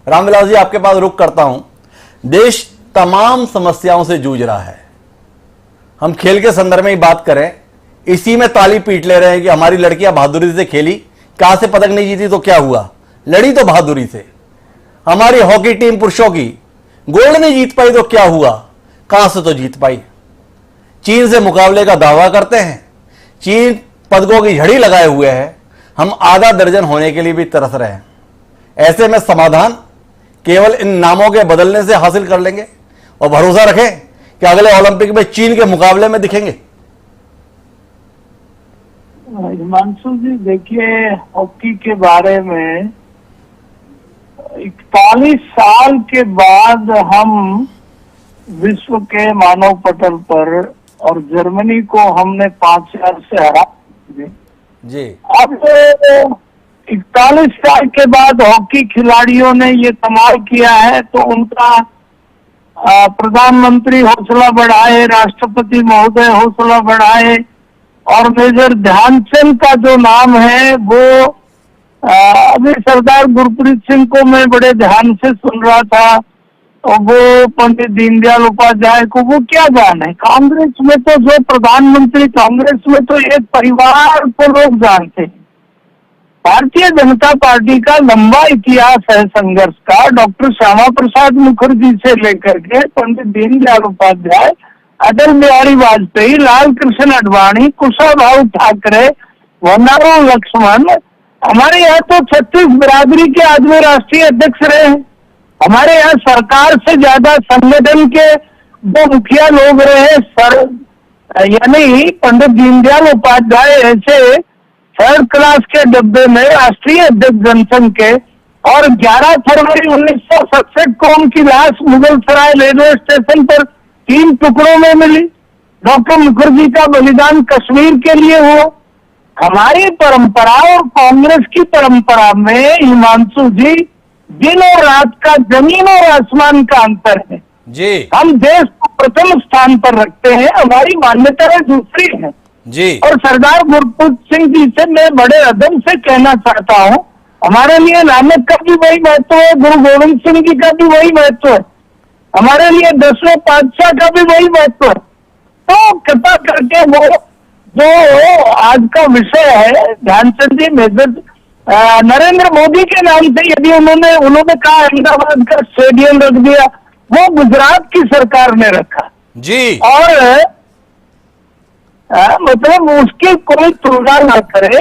रामविलास जी आपके पास रुक करता हूं। देश तमाम समस्याओं से जूझ रहा है, हम खेल के संदर्भ में ही बात करें, इसी में ताली पीट ले रहे हैं कि हमारी लड़कियां बहादुरी से खेली, कहां से पदक नहीं जीती तो क्या हुआ, लड़ी तो बहादुरी से। हमारी हॉकी टीम पुरुषों की गोल्ड नहीं जीत पाई तो क्या हुआ, कहां से तो जीत पाई। चीन से मुकाबले का दावा करते हैं, चीन पदकों की झड़ी लगाए हुए है, हम आधा दर्जन होने के लिए भी तरस रहे हैं। ऐसे में समाधान केवल इन नामों के बदलने से हासिल कर लेंगे और भरोसा रखें कि अगले ओलंपिक में चीन के मुकाबले में दिखेंगे। हिमांशु जी, देखिए, हॉकी के बारे में 41 साल के बाद हम विश्व के मानव पटल पर और जर्मनी को हमने 5-4 से हरा जी। अब 41 साल के बाद हॉकी खिलाड़ियों ने ये कमाल किया है, तो उनका प्रधानमंत्री हौसला बढ़ाए, राष्ट्रपति महोदय हौसला बढ़ाए और मेजर ध्यानचंद का जो नाम है वो अभी सरदार गुरप्रीत सिंह को मैं बड़े ध्यान से सुन रहा था वो पंडित दीनदयाल उपाध्याय को वो क्या जाने। कांग्रेस में तो जो प्रधानमंत्री, कांग्रेस में तो एक परिवार को लोग जानते हैं। भारतीय जनता पार्टी का लंबा इतिहास है संघर्ष का। डॉक्टर श्यामा प्रसाद मुखर्जी से लेकर के पंडित दीनदयाल उपाध्याय, अटल बिहारी वाजपेयी, लाल कृष्ण आडवाणी, कुशाभाऊ ठाकरे, वनारू लक्ष्मण, हमारे यहाँ तो 36 बिरादरी के आदमी राष्ट्रीय अध्यक्ष रहे हैं। हमारे यहाँ सरकार से ज्यादा संगठन के दो मुखिया लोग रहे सर, यानी पंडित दीनदयाल उपाध्याय ऐसे 3rd क्लास के डब्बे में राष्ट्रीय अध्यक्ष जनसंघ के, और 11 फरवरी 1967 को उनकी लाश मुगल सराय रेलवे स्टेशन पर 3 टुकड़ों में मिली। डॉक्टर मुखर्जी का बलिदान कश्मीर के लिए हुआ। हमारी परंपरा और कांग्रेस की परंपरा में हिमांशु जी दिन और रात का, जमीन और आसमान का अंतर है जी। हम देश को प्रथम स्थान पर रखते हैं, हमारी मान्यताएं दूसरी है जी। और सरदार गुरप्रीत सिंह जी से मैं बड़े अदब से कहना चाहता हूँ, हमारे लिए नानक का भी वही महत्व है, गुरु गोविंद सिंह जी का भी वही महत्व है, हमारे लिए 10वें पातशाह का भी वही महत्व है। तो कृपा करके वो जो आज का विषय है ध्यानचंद जी, मेजर नरेंद्र मोदी के नाम से यदि उन्होंने कहा अहमदाबाद का स्टेडियम रख दिया, वो गुजरात की सरकार ने रखा जी। और मतलब उसकी कोई तुलना ना करे।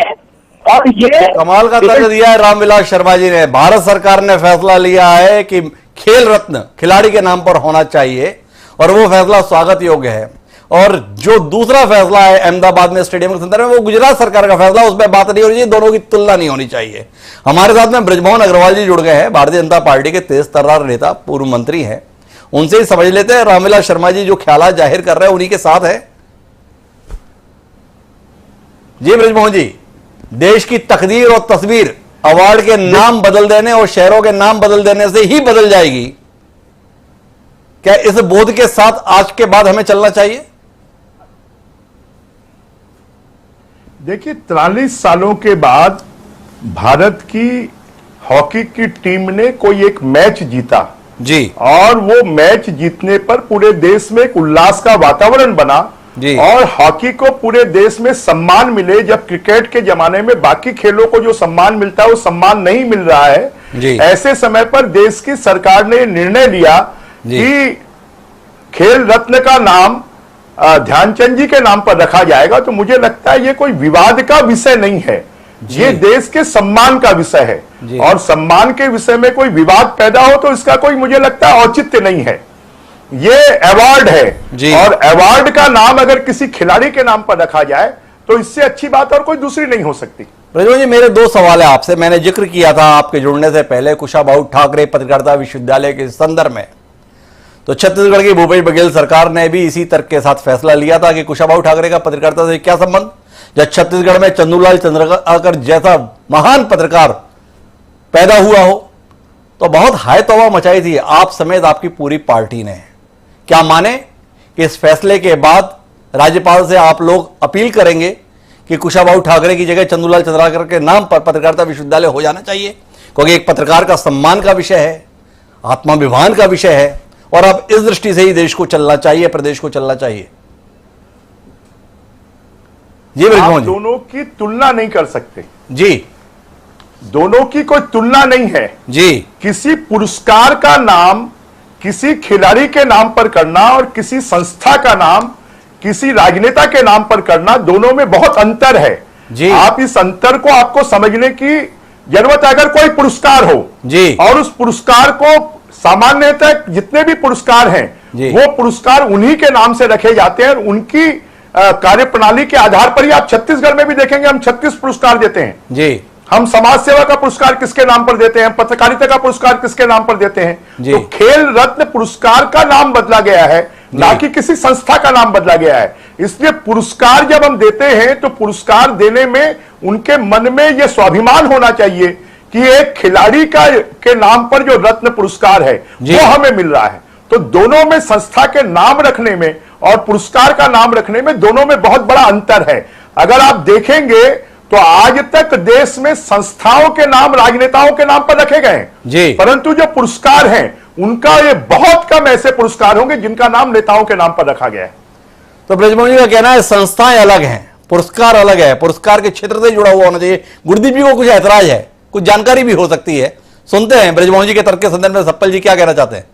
और ये कमाल का तर्क दिया है रामविलास शर्मा जी ने। भारत सरकार ने फैसला लिया है कि खेल रत्न खिलाड़ी के नाम पर होना चाहिए और वो फैसला स्वागत योग्य है। और जो दूसरा फैसला है अहमदाबाद में स्टेडियम के संदर्भ में, वो गुजरात सरकार का फैसला, उसमें बात नहीं होनी चाहिए, दोनों की तुलना नहीं होनी चाहिए। हमारे साथ में ब्रजमोहन अग्रवाल जी जुड़ गए हैं, भारतीय जनता पार्टी के तेज तर्रार नेता, पूर्व मंत्री हैं। उनसे ही समझ लेते हैं रामविलास शर्मा जी जो ख्याल जाहिर कर रहे हैं उन्हीं के साथ है। जी ब्रजमोहन जी, देश की तकदीर और तस्वीर अवार्ड के नाम बदल देने और शहरों के नाम बदल देने से ही बदल जाएगी, क्या इस बोध के साथ आज के बाद हमें चलना चाहिए? देखिए, 43 सालों के बाद भारत की हॉकी की टीम ने कोई एक मैच जीता जी, और वो मैच जीतने पर पूरे देश में एक उल्लास का वातावरण बना जी। और हॉकी को पूरे देश में सम्मान मिले, जब क्रिकेट के जमाने में बाकी खेलों को जो सम्मान मिलता है वो सम्मान नहीं मिल रहा है जी। ऐसे समय पर देश की सरकार ने निर्णय लिया कि खेल रत्न का नाम ध्यानचंद जी के नाम पर रखा जाएगा। तो मुझे लगता है ये कोई विवाद का विषय नहीं है, ये देश के सम्मान का विषय है और सम्मान के विषय में कोई विवाद पैदा हो तो इसका कोई मुझे लगता है औचित्य नहीं है। ये अवार्ड है और अवार्ड का नाम अगर किसी खिलाड़ी के नाम पर रखा जाए तो इससे अच्छी बात और कोई दूसरी नहीं हो सकती। ब्रजमोहन जी, मेरे 2 सवाल है आपसे। मैंने जिक्र किया था आपके जुड़ने से पहले कुशाभाऊ ठाकरे पत्रकारिता विश्वविद्यालय के संदर्भ में, तो छत्तीसगढ़ की भूपेश बघेल सरकार ने भी इसी तर्क के साथ फैसला लिया था कि कुशाभाऊ ठाकरे का पत्रकारिता से क्या संबंध, जब छत्तीसगढ़ में चंदूलाल चंद्रकर जैसा महान पत्रकार पैदा हुआ हो। तो बहुत हाय तौबा मचाई थी आप समेत आपकी पूरी पार्टी ने। क्या माने कि इस फैसले के बाद राज्यपाल से आप लोग अपील करेंगे कि कुशाभाऊ ठाकरे की जगह चंदूलाल चंद्राकर के नाम पर पत्रकारिता विश्वविद्यालय हो जाना चाहिए, क्योंकि एक पत्रकार का सम्मान का विषय है, आत्माभिमान का विषय है और अब इस दृष्टि से ही देश को चलना चाहिए, प्रदेश को चलना चाहिए। जी आप दोनों की तुलना नहीं कर सकते जी, दोनों की कोई तुलना नहीं है जी। किसी पुरस्कार का नाम किसी खिलाड़ी के नाम पर करना और किसी संस्था का नाम किसी राजनेता के नाम पर करना, दोनों में बहुत अंतर है जी। आप इस अंतर को आपको समझने की जरूरत है। अगर कोई पुरस्कार हो जी और उस पुरस्कार को सामान्यतः जितने भी पुरस्कार हैं वो पुरस्कार उन्हीं के नाम से रखे जाते हैं और उनकी कार्यप्रणाली के आधार पर ही आप छत्तीसगढ़ में भी देखेंगे हम 36 पुरस्कार देते हैं जी। हम समाज सेवा का पुरस्कार किसके नाम पर देते हैं, पत्रकारिता का पुरस्कार किसके नाम पर देते हैं। तो खेल रत्न पुरस्कार का नाम बदला गया है, ना कि किसी संस्था का नाम बदला गया है। इसलिए पुरस्कार जब हम देते हैं तो पुरस्कार देने में उनके मन में यह स्वाभिमान होना चाहिए कि एक खिलाड़ी के नाम पर जो रत्न पुरस्कार है वो हमें मिल रहा है। तो दोनों में संस्था के नाम रखने में और पुरस्कार का नाम रखने में दोनों में बहुत बड़ा अंतर है। अगर आप देखेंगे तो आज तक देश में संस्थाओं के नाम राजनेताओं के नाम पर रखे गए हैं, परंतु जो पुरस्कार हैं उनका ये बहुत कम ऐसे पुरस्कार होंगे जिनका नाम नेताओं के नाम पर रखा गया है। तो ब्रजमोहन जी का कहना है संस्थाएं अलग हैं, पुरस्कार अलग है, पुरस्कार के क्षेत्र से जुड़ा हुआ होना चाहिए। गुरदीप जी को कुछ ऐतराज है, कुछ जानकारी भी हो सकती है, सुनते हैं ब्रजमोहन जी के तर्क के संदर्भ में सप्पल जी क्या कहना चाहते हैं।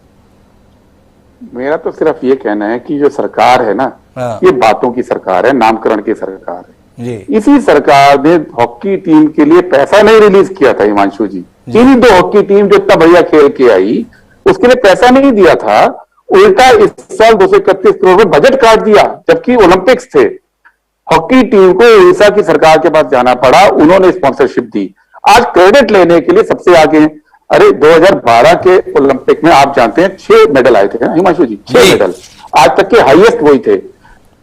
मेरा तो सिर्फ ये कहना है कि जो सरकार है ना, ये बातों की सरकार है, नामकरण की सरकार है जी। इसी सरकार ने हॉकी टीम के लिए पैसा नहीं रिलीज किया था हिमांशु जी। इन्हीं दो हॉकी टीम जो इतना बढ़िया खेल के आई उसके लिए पैसा नहीं दिया था, उल्टा इस साल 231 करोड़ में बजट काट दिया, जबकि ओलंपिक्स थे। हॉकी टीम को उड़ीसा की सरकार के पास जाना पड़ा, उन्होंने स्पॉन्सरशिप दी। आज क्रेडिट लेने के लिए सबसे आगे हैं। अरे 2012 के ओलंपिक में आप जानते हैं 6 मेडल आए थे हिमांशु जी, 6 मेडल, आज तक के हाईएस्ट वही थे।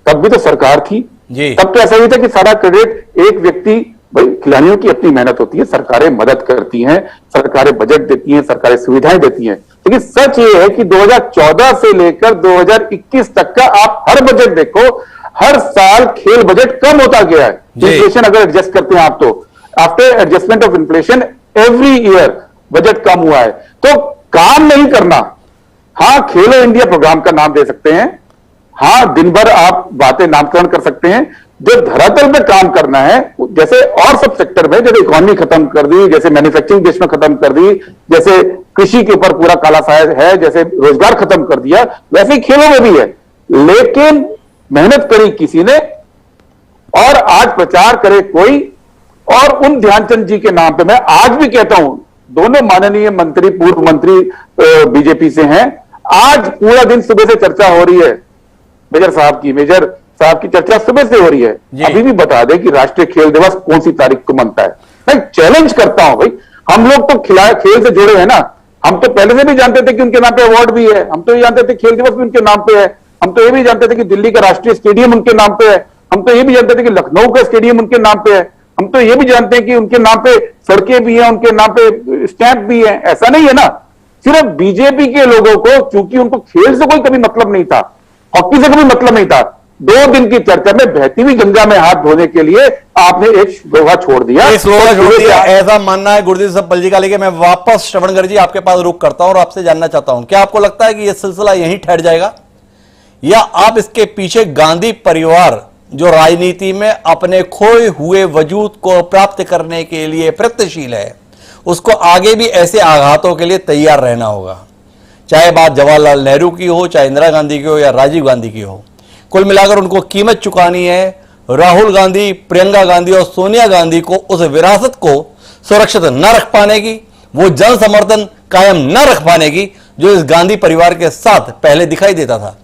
तब भी तो सरकार थी, तब तो ऐसा ही था कि सारा क्रेडिट एक व्यक्ति, भाई खिलाड़ियों की अपनी मेहनत होती है, सरकारें मदद करती हैं, सरकारें बजट देती हैं, सरकारें सुविधाएं देती हैं। लेकिन सच ये है कि 2014 से लेकर 2021 तक का आप हर बजट देखो, हर साल खेल बजट कम होता गया है। इन्फ्लेशन अगर एडजस्ट करते हैं आप तो after adjustment of inflation every year budget कम हुआ है। तो काम नहीं करना, हाँ खेलो इंडिया प्रोग्राम का नाम दे सकते हैं, हाँ दिन भर आप बातें नामकरण कर सकते हैं, जो धरातल में काम करना है जैसे और सब सेक्टर में, जैसे इकोनॉमी खत्म कर दी, जैसे मैन्युफैक्चरिंग देश में खत्म कर दी, जैसे कृषि के ऊपर पूरा काला साया है, जैसे रोजगार खत्म कर दिया, वैसे ही खेलों में भी है। लेकिन मेहनत करी किसी ने और आज प्रचार करे कोई, और उन ध्यानचंद जी के नाम पे मैं आज भी कहता हूं, दोनों माननीय मंत्री, पूर्व मंत्री बीजेपी से हैं, आज पूरा दिन सुबह से चर्चा हो रही है मेजर साहब की चर्चा सुबह से हो रही है। अभी भी बता दें कि राष्ट्रीय खेल दिवस कौन सी तारीख को मनता है। मैं चैलेंज करता हूं भाई, हम लोग तो खेल से जुड़े हैं ना, हम तो पहले से भी जानते थे कि उनके नाम पे अवार्ड भी है, हम तो ये जानते थे खेल दिवस भी उनके नाम पे है, हम तो ये भी जानते थे कि दिल्ली का राष्ट्रीय स्टेडियम उनके नाम पे है, हम तो ये भी जानते थे कि लखनऊ का स्टेडियम उनके नाम पे है, हम तो ये भी जानते हैं कि उनके नाम पे सड़कें भी हैं, उनके नाम पे स्टैंप भी है। ऐसा नहीं है ना, सिर्फ बीजेपी के लोगों को, चूंकि उनको खेल से कोई कभी मतलब नहीं था, हॉकी से कभी मतलब नहीं था, 2 दिन की चर्चा में बहती हुई गंगा में हाथ धोने के लिए आपने एक स्लोगा छोड़ दिया। ऐसा मानना है गुरदीप सप्पल जी का। लेकिन मैं वापस श्रवणगढ़ जी आपके पास रुक करता हूं और आपसे जानना चाहता हूं, क्या आपको लगता है कि यह सिलसिला यहीं ठहर जाएगा, या आप इसके पीछे गांधी परिवार जो राजनीति में अपने खोए हुए वजूद को प्राप्त करने के लिए प्रयत्नशील है, उसको आगे भी ऐसे आघातों के लिए तैयार रहना होगा, चाहे बात जवाहरलाल नेहरू की हो, चाहे इंदिरा गांधी की हो या राजीव गांधी की हो। कुल मिलाकर उनको कीमत चुकानी है राहुल गांधी, प्रियंका गांधी और सोनिया गांधी को उस विरासत को सुरक्षित न रख पाने की, वो जन समर्थन कायम न रख पाने की जो इस गांधी परिवार के साथ पहले दिखाई देता था।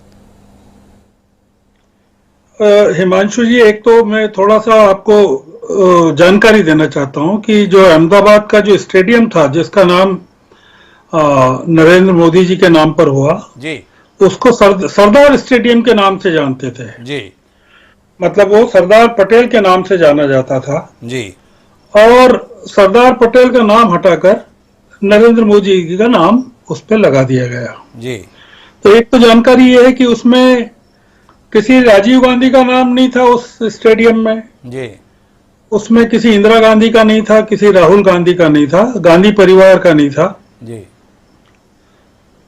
हिमांशु जी, एक तो मैं थोड़ा सा आपको जानकारी देना चाहता हूं कि जो अहमदाबाद का जो स्टेडियम था जिसका नाम नरेंद्र मोदी जी के नाम पर हुआ जी, उसको सरदार स्टेडियम के नाम से जानते थे जी, मतलब वो सरदार पटेल के नाम से जाना जाता था जी, और सरदार पटेल का नाम हटाकर नरेंद्र मोदी जी का नाम उस पर लगा दिया गया जी। तो एक तो जानकारी ये है कि उसमें किसी राजीव गांधी का नाम नहीं था उस स्टेडियम में जी, उसमें किसी इंदिरा गांधी का नहीं था, किसी राहुल गांधी का नहीं था, गांधी परिवार का नहीं था जी,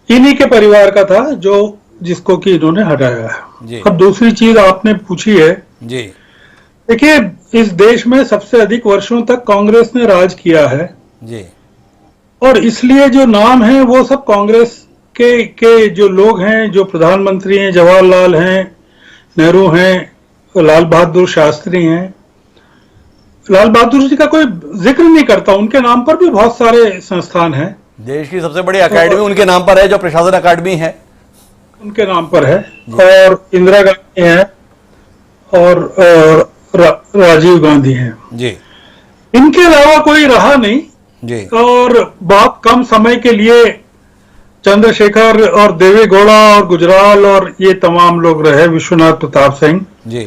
इन्हीं के परिवार का था जो जिसको कि इन्होंने हटाया है। अब दूसरी चीज आपने पूछी है जी, देखिए इस देश में सबसे अधिक वर्षों तक कांग्रेस ने राज किया है जी, और इसलिए जो नाम है वो सब कांग्रेस के जो लोग हैं, जो प्रधानमंत्री हैं, जवाहरलाल हैं, नेहरू हैं, लाल बहादुर शास्त्री हैं। लाल बहादुर जी का कोई जिक्र नहीं करता, उनके नाम पर भी बहुत सारे संस्थान हैं। देश की सबसे बड़ी अकेडमी उनके नाम पर है, जो प्रशासन अकादमी है उनके नाम पर है, और इंदिरा गांधी है और राजीव गांधी है जी, इनके अलावा कोई रहा नहीं जी, और बहुत कम समय के लिए चंद्रशेखर और देवे गौड़ा और गुजराल और ये तमाम लोग रहे, विश्वनाथ प्रताप सिंह जी।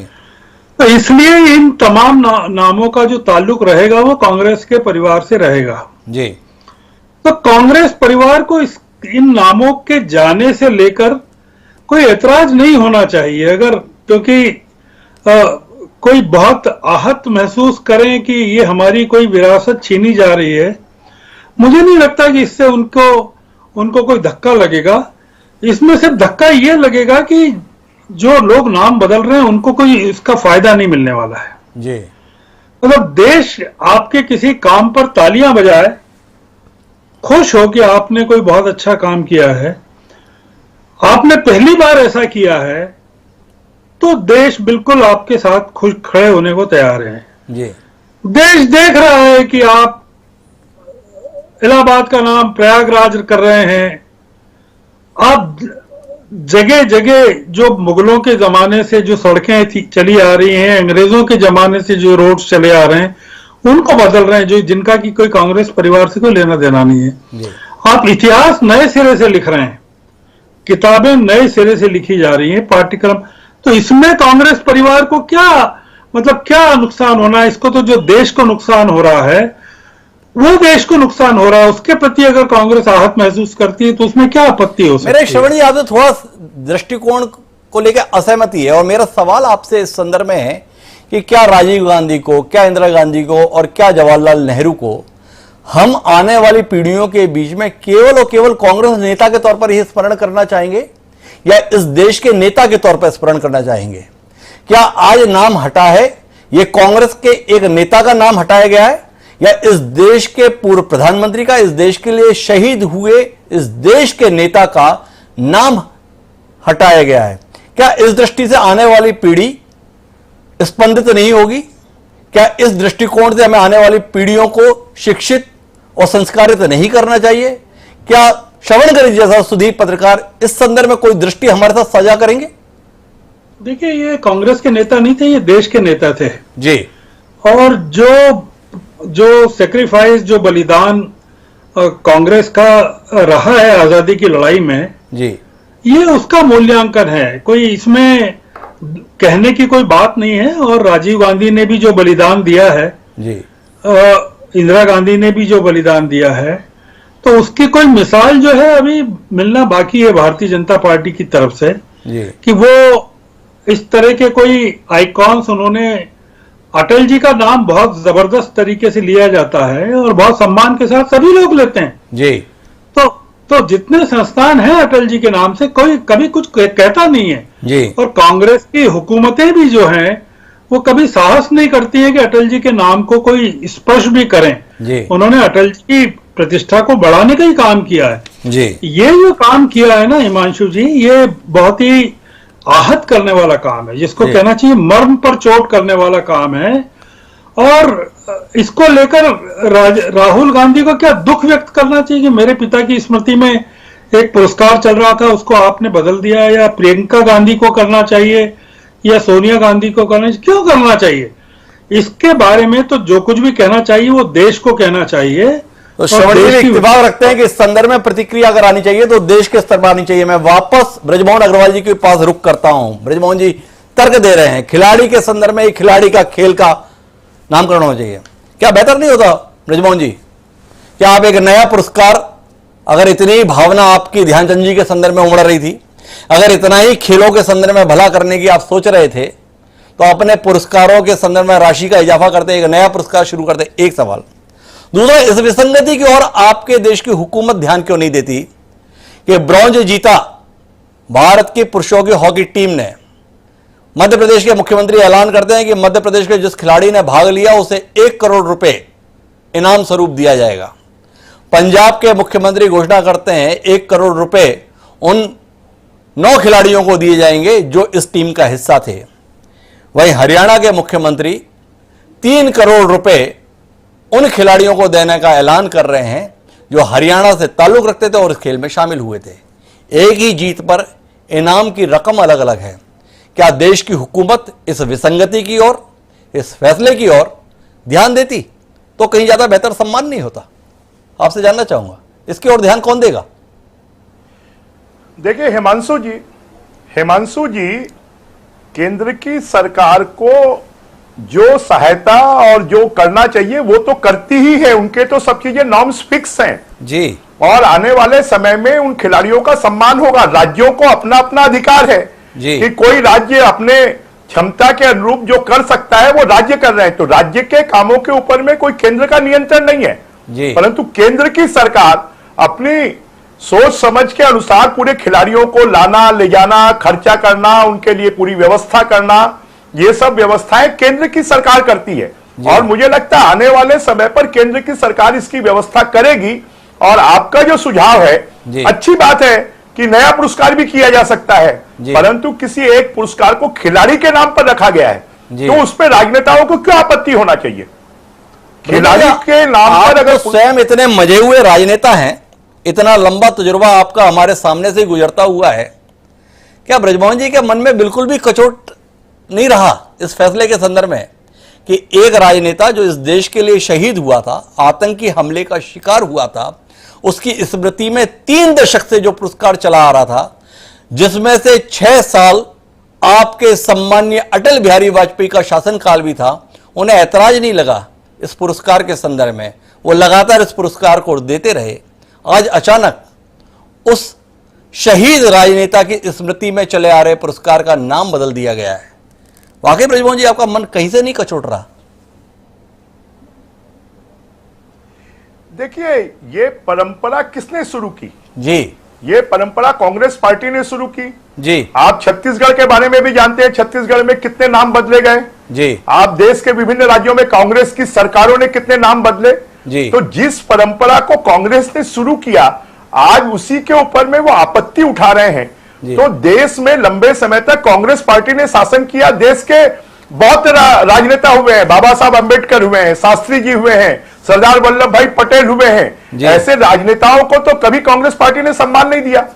तो इसलिए इन तमाम नामों का जो ताल्लुक रहेगा वो कांग्रेस के परिवार से रहेगा जी। तो कांग्रेस परिवार को इन नामों के जाने से लेकर कोई ऐतराज नहीं होना चाहिए। अगर क्योंकि कोई बहुत आहत महसूस करें कि ये हमारी कोई विरासत छीनी जा रही है, मुझे नहीं लगता कि इससे उनको उनको कोई धक्का लगेगा। इसमें सिर्फ धक्का ये लगेगा कि जो लोग नाम बदल रहे हैं उनको कोई इसका फायदा नहीं मिलने वाला है जी। मतलब देश आपके किसी काम पर तालियां बजाए, खुश हो कि आपने कोई बहुत अच्छा काम किया है, आपने पहली बार ऐसा किया है, तो देश बिल्कुल आपके साथ खुश खड़े होने को तैयार है जी। देश देख रहा है कि आप इलाहाबाद का नाम प्रयागराज कर रहे हैं, आप जगह जगह जो मुगलों के जमाने से जो सड़कें थी चली आ रही हैं, अंग्रेजों के जमाने से जो रोड्स चले आ रहे हैं उनको बदल रहे हैं, जो जिनका की कोई कांग्रेस परिवार से कोई लेना देना नहीं है। आप इतिहास नए सिरे से लिख रहे हैं, किताबें नए सिरे से लिखी जा रही हैं, पाठ्यक्रम। तो इसमें कांग्रेस परिवार को क्या मतलब क्या नुकसान होना है? इसको तो जो देश को नुकसान हो रहा है वो देश को नुकसान हो रहा है, उसके प्रति अगर कांग्रेस आहत महसूस करती है तो उसमें क्या आपत्ति हो सकती है? मेरे श्रवण जी आपसे थोड़ा दृष्टिकोण को लेकर असहमति है, और मेरा सवाल आपसे इस संदर्भ में है कि क्या राजीव गांधी को, क्या इंदिरा गांधी को और क्या जवाहरलाल नेहरू को हम आने वाली पीढ़ियों के बीच में केवल और केवल कांग्रेस नेता के तौर पर ही स्मरण करना चाहेंगे, या इस देश के नेता के तौर पर स्मरण करना चाहेंगे? क्या आज नाम हटा है, ये कांग्रेस के एक नेता का नाम हटाया गया है, या इस देश के पूर्व प्रधानमंत्री का, इस देश के लिए शहीद हुए इस देश के नेता का नाम हटाया गया है? क्या इस दृष्टि से आने वाली पीढ़ी स्पंदित नहीं होगी? क्या इस दृष्टिकोण से हमें आने वाली पीढ़ियों को शिक्षित और संस्कारित नहीं करना चाहिए? क्या श्रवणगिरी जैसा सुधीर पत्रकार इस संदर्भ में कोई दृष्टि हमारे साथ साझा करेंगे? देखिए, ये कांग्रेस के नेता नहीं थे, ये देश के नेता थे जी। और जो सेक्रीफाइस, जो बलिदान कांग्रेस का रहा है आजादी की लड़ाई में जी, ये उसका मूल्यांकन है, कोई इसमें कहने की कोई बात नहीं है। और राजीव गांधी ने भी जो बलिदान दिया है जी, इंदिरा गांधी ने भी जो बलिदान दिया है, तो उसकी कोई मिसाल जो है अभी मिलना बाकी है भारतीय जनता पार्टी की तरफ से जी। कि वो इस तरह के कोई आइकॉन्स, उन्होंने अटल जी का नाम बहुत जबरदस्त तरीके से लिया जाता है और बहुत सम्मान के साथ सभी लोग लेते हैं जी। तो जितने संस्थान हैं अटल जी के नाम से कोई कभी कुछ कहता नहीं है जी। और कांग्रेस की हुकूमतें भी जो हैं वो कभी साहस नहीं करती है कि अटल जी के नाम को कोई स्पर्श भी करें जी। उन्होंने अटल जी की प्रतिष्ठा को बढ़ाने का ही काम किया है जी। ये जो काम किया है ना हिमांशु जी, ये बहुत ही आहत करने वाला काम है, जिसको कहना चाहिए मर्म पर चोट करने वाला काम है। और इसको लेकर राहुल गांधी को क्या दुख व्यक्त करना चाहिए कि मेरे पिता की स्मृति में एक पुरस्कार चल रहा था उसको आपने बदल दिया, या प्रियंका गांधी को करना चाहिए या सोनिया गांधी को करना चाहिए? क्यों करना चाहिए? इसके बारे में तो जो कुछ भी कहना चाहिए वो देश को कहना चाहिए। तो श्रवण जी इत्तेफाक रखते हैं कि इस संदर्भ में प्रतिक्रिया अगर आनी चाहिए तो देश के स्तर पर आनी चाहिए। मैं वापस ब्रजमोहन अग्रवाल जी के पास रुक करता हूं। ब्रजमोहन जी तर्क दे रहे हैं खिलाड़ी के संदर्भ में, खिलाड़ी का खेल का नामकरण होना चाहिए, क्या बेहतर नहीं होता ब्रजमोहन जी? क्या आप एक नया पुरस्कार, अगर इतनी भावना आपकी ध्यानचंद जी के संदर्भ में उमड़ रही थी, अगर इतना ही खेलों के संदर्भ में भला करने की आप सोच रहे थे, तो अपने पुरस्कारों के संदर्भ में राशि का इजाफा करते, एक नया पुरस्कार शुरू करते। एक सवाल। दूसरा, इस विसंगति की ओर आपके देश की हुकूमत ध्यान क्यों नहीं देती कि ब्रॉन्ज जीता भारत की पुरुषों की हॉकी टीम ने? मध्य प्रदेश के मुख्यमंत्री ऐलान करते हैं कि मध्य प्रदेश के जिस खिलाड़ी ने भाग लिया उसे 1 करोड़ रुपए इनाम स्वरूप दिया जाएगा। पंजाब के मुख्यमंत्री घोषणा करते हैं 1 करोड़ रुपए उन 9 खिलाड़ियों को दिए जाएंगे जो इस टीम का हिस्सा थे। वहीं हरियाणा के मुख्यमंत्री 3 करोड़ रुपए उन खिलाड़ियों को देने का ऐलान कर रहे हैं जो हरियाणा से ताल्लुक रखते थे और इस खेल में शामिल हुए थे। एक ही जीत पर इनाम की रकम अलग अलग है। क्या देश की हुकूमत इस विसंगति की ओर, इस फैसले की ओर ध्यान देती तो कहीं ज्यादा बेहतर सम्मान नहीं होता? आपसे जानना चाहूंगा, इसकी ओर ध्यान कौन देगा? देखिए हिमांशु जी, केंद्र की सरकार को जो सहायता और जो करना चाहिए वो तो करती ही है। उनके तो सब चीजें नॉर्म्स फिक्स हैं जी, और आने वाले समय में उन खिलाड़ियों का सम्मान होगा। राज्यों को अपना अपना अधिकार है जी। कि कोई राज्य अपने क्षमता के अनुरूप जो कर सकता है वो राज्य कर रहे हैं, तो राज्य के कामों के ऊपर में कोई केंद्र का नियंत्रण नहीं है जी। परंतु केंद्र की सरकार अपनी सोच समझ के अनुसार पूरे खिलाड़ियों को लाना, ले जाना, खर्चा करना, उनके लिए पूरी व्यवस्था करना, ये सब व्यवस्थाएं केंद्र की सरकार करती है। और मुझे लगता है आने वाले समय पर केंद्र की सरकार इसकी व्यवस्था करेगी। और आपका जो सुझाव है, अच्छी बात है कि नया पुरस्कार भी किया जा सकता है, परंतु किसी एक पुरस्कार को खिलाड़ी के नाम पर रखा गया है, तो उस पर राजनेताओं को क्यों आपत्ति होना चाहिए? खिलाड़ी के नाम पर अगर स्वयं इतने मजे हुए राजनेता हैं, इतना लंबा तजुर्बा आपका हमारे सामने से गुजरता हुआ है, क्या ब्रजमोहन जी के मन में बिल्कुल भी कचोट नहीं रहा इस फैसले के संदर्भ में कि एक राजनेता जो इस देश के लिए शहीद हुआ था, आतंकी हमले का शिकार हुआ था, उसकी स्मृति में 3 दशक से जो पुरस्कार चला आ रहा था, जिसमें से 6 साल आपके सम्माननीय अटल बिहारी वाजपेयी का शासनकाल भी था, उन्हें ऐतराज नहीं लगा इस पुरस्कार के संदर्भ में, वो लगातार इस पुरस्कार को देते रहे। आज अचानक उस शहीद राजनेता की स्मृति में चले आ रहे पुरस्कार का नाम बदल दिया गया है। वाकई ब्रजमोहन जी, आपका मन कहीं से नहीं कचोट रहा? देखिए, ये परंपरा किसने शुरू की? जी, ये परंपरा कांग्रेस पार्टी ने शुरू की। जी, आप छत्तीसगढ़ के बारे में भी जानते हैं, छत्तीसगढ़ में कितने नाम बदले गए। जी, आप देश के विभिन्न राज्यों में कांग्रेस की सरकारों ने कितने नाम बदले। जी, तो जिस परंपरा को कांग्रेस ने शुरू किया, आज उसी के ऊपर में वो आपत्ति उठा रहे हैं। तो देश में लंबे समय तक कांग्रेस पार्टी ने शासन किया, देश के बहुत राजनेता हुए हैं, बाबा साहब अंबेडकर हुए हैं, शास्त्री जी हुए हैं, सरदार वल्लभ भाई पटेल हुए हैं। ऐसे राजनेताओं को तो कभी कांग्रेस पार्टी ने सम्मान नहीं दिया,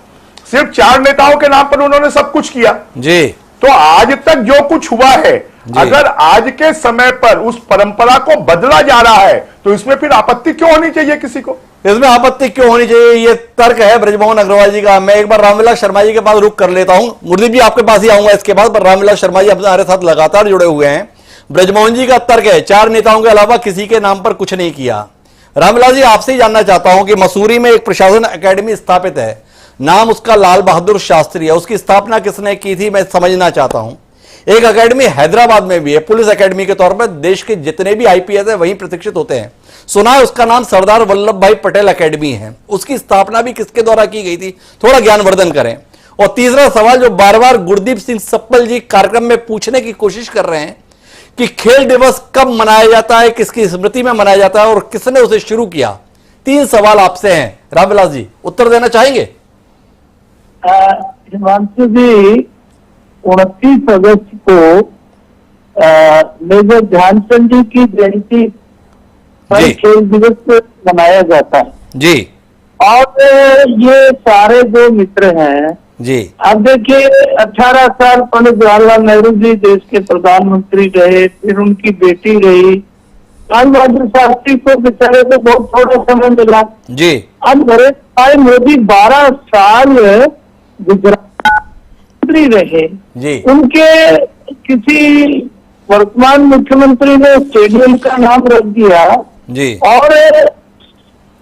सिर्फ 4 नेताओं के नाम पर उन्होंने सब कुछ किया। जी, तो आज तक जो कुछ हुआ है, अगर आज के समय पर उस परंपरा को बदला जा रहा है, तो इसमें फिर आपत्ति क्यों होनी चाहिए किसी को? इसमें आपत्ति क्यों होनी चाहिए, ये तर्क है ब्रजमोहन अग्रवाल जी का। मैं एक बार रामविलास शर्मा जी के पास रुक कर लेता हूं, मुरली जी आपके पास ही आऊंगा इसके बाद, पर रामविलास शर्मा जी हमारे साथ लगातार जुड़े हुए हैं। ब्रजमोहन जी का तर्क है 4 नेताओं के अलावा किसी के नाम पर कुछ नहीं किया। रामविलास जी, आपसे ही जानना चाहता हूं कि मसूरी में एक प्रशासन अकेडमी स्थापित है, नाम उसका लाल बहादुर शास्त्री है, उसकी स्थापना किसने की थी, मैं समझना चाहता हूं। एक अकेडमी हैदराबाद में भी है, पुलिस अकेडमी के तौर पर, देश के जितने भी आईपीएस है वहीं प्रशिक्षित होते हैं। सुना है उसका नाम सरदार वल्लभ भाई पटेल अकेडमी है, उसकी स्थापना भी किसके द्वारा की गई थी, थोड़ा ज्ञानवर्धन करें। और तीसरा सवाल जो बार बार गुरदीप सिंह सप्पल जी कार्यक्रम में पूछने की कोशिश कर रहे हैं कि खेल दिवस कब मनाया जाता है, किसकी स्मृति में मनाया जाता है और किसने उसे शुरू किया। 3 सवाल आपसे हैं, रामविलास जी उत्तर देना चाहेंगे? हिमांशु जी, 29 अगस्त को मेजर ध्यानचंद जी की जयंती पर खेल दिवस मनाया जाता है जी। और ये सारे जो मित्र हैं जी, अब देखिए 18 साल पंडित जवाहरलाल नेहरू जी देश के प्रधानमंत्री रहे, फिर उनकी बेटी रही, लाल बहादुर शास्त्री को बेचारे को बहुत थोड़ा समय मिला जी। अब नरेंद्र भाई मोदी 12 साल गुजरात मंत्री रहे जी। उनके किसी वर्तमान मुख्यमंत्री ने स्टेडियम का नाम रख दिया जी। और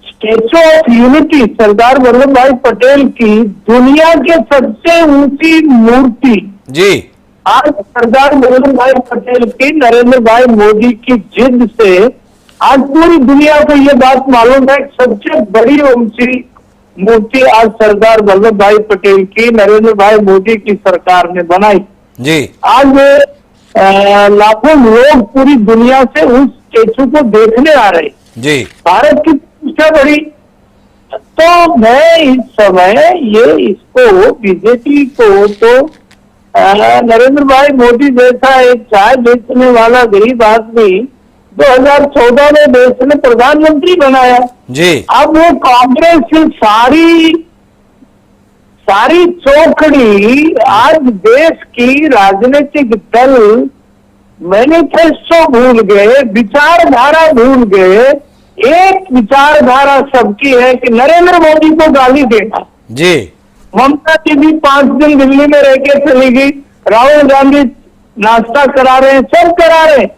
statue of unity Sardar Vallabh भाई पटेल की दुनिया के सबसे ऊंची मूर्ति जी आज सरदार वल्लभ भाई पटेल की नरेंद्र भाई मोदी की जिद से आज पूरी दुनिया को ये बात मालूम है कि सबसे बड़ी ऊंची मूर्ति आज सरदार वल्लभ भाई पटेल की नरेंद्र भाई मोदी की सरकार ने बनाई जी। आज लाखों लोग पूरी दुनिया से उस स्टेचू को देखने आ रहे जी। भारत की क्या बड़ी। तो मैं इस समय ये इसको बीजेपी को तो नरेंद्र भाई मोदी जैसा एक चाय बेचने वाला गरीब आदमी 2014 में देश ने प्रधानमंत्री बनाया जी। अब वो कांग्रेस की सारी चौकड़ी आज देश की राजनीतिक दल मैनिफेस्टो भूल गए, विचारधारा भूल गए। एक विचारधारा सबकी है कि नरेंद्र मोदी को गाली देना जी। ममता जी भी 5 दिन दिल्ली में रह के चली गई, राहुल गांधी नाश्ता करा रहे हैं, सब करा रहे हैं।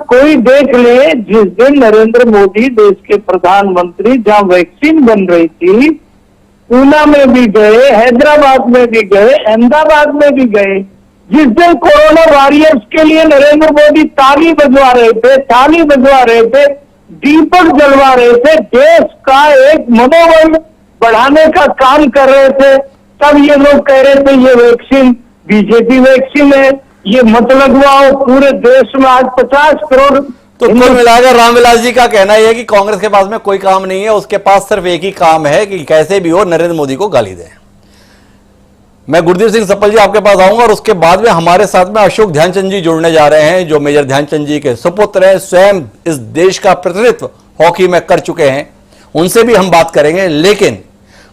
कोई देख ले, जिस दिन नरेंद्र मोदी देश के प्रधानमंत्री जहां वैक्सीन बन रही थी, पूना में भी गए, हैदराबाद में भी गए, अहमदाबाद में भी गए, जिस दिन कोरोना वॉरियर्स के लिए नरेंद्र मोदी ताली बजवा रहे थे, दीपक जलवा रहे थे, देश का एक मनोबल बढ़ाने का काम कर रहे थे। तब ये लोग कह रहे थे ये वैक्सीन बीजेपी वैक्सीन है, ये मत लगवाओ। पूरे देश में आज 50 करोड़। तो कुल मिलाकर रामविलास जी का कहना यह है कि कांग्रेस के पास में कोई काम नहीं है, उसके पास सिर्फ एक ही काम है कि कैसे भी हो नरेंद्र मोदी को गाली दें। मैं गुरदीप सिंह सप्पल जी आपके पास आऊंगा और उसके बाद में हमारे साथ में अशोक ध्यानचंद जी जुड़ने जा रहे हैं, जो मेजर ध्यानचंद जी के सुपुत्र हैं, स्वयं इस देश का प्रतिनिधित्व हॉकी में कर चुके हैं। उनसे भी हम बात करेंगे। लेकिन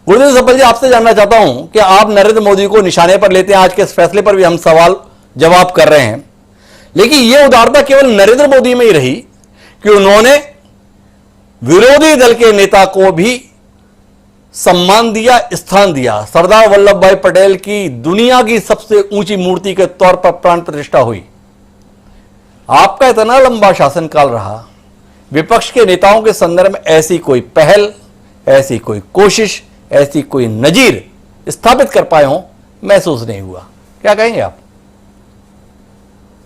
गुरदीप सप्पल जी, आपसे जानना चाहता हूं कि आप नरेंद्र मोदी को निशाने पर लेते हैं, आज के इस फैसले पर भी हम सवाल जवाब कर रहे हैं, लेकिन यह उदारता केवल नरेंद्र मोदी में ही रही कि उन्होंने विरोधी दल के नेता को भी सम्मान दिया, स्थान दिया। सरदार वल्लभ भाई पटेल की दुनिया की सबसे ऊंची मूर्ति के तौर पर प्राण प्रतिष्ठा हुई। आपका इतना लंबा शासनकाल रहा, विपक्ष के नेताओं के संदर्भ में ऐसी कोई पहल, ऐसी कोई कोशिश, ऐसी कोई नजीर स्थापित कर पाए हो महसूस नहीं हुआ। क्या कहेंगे आप?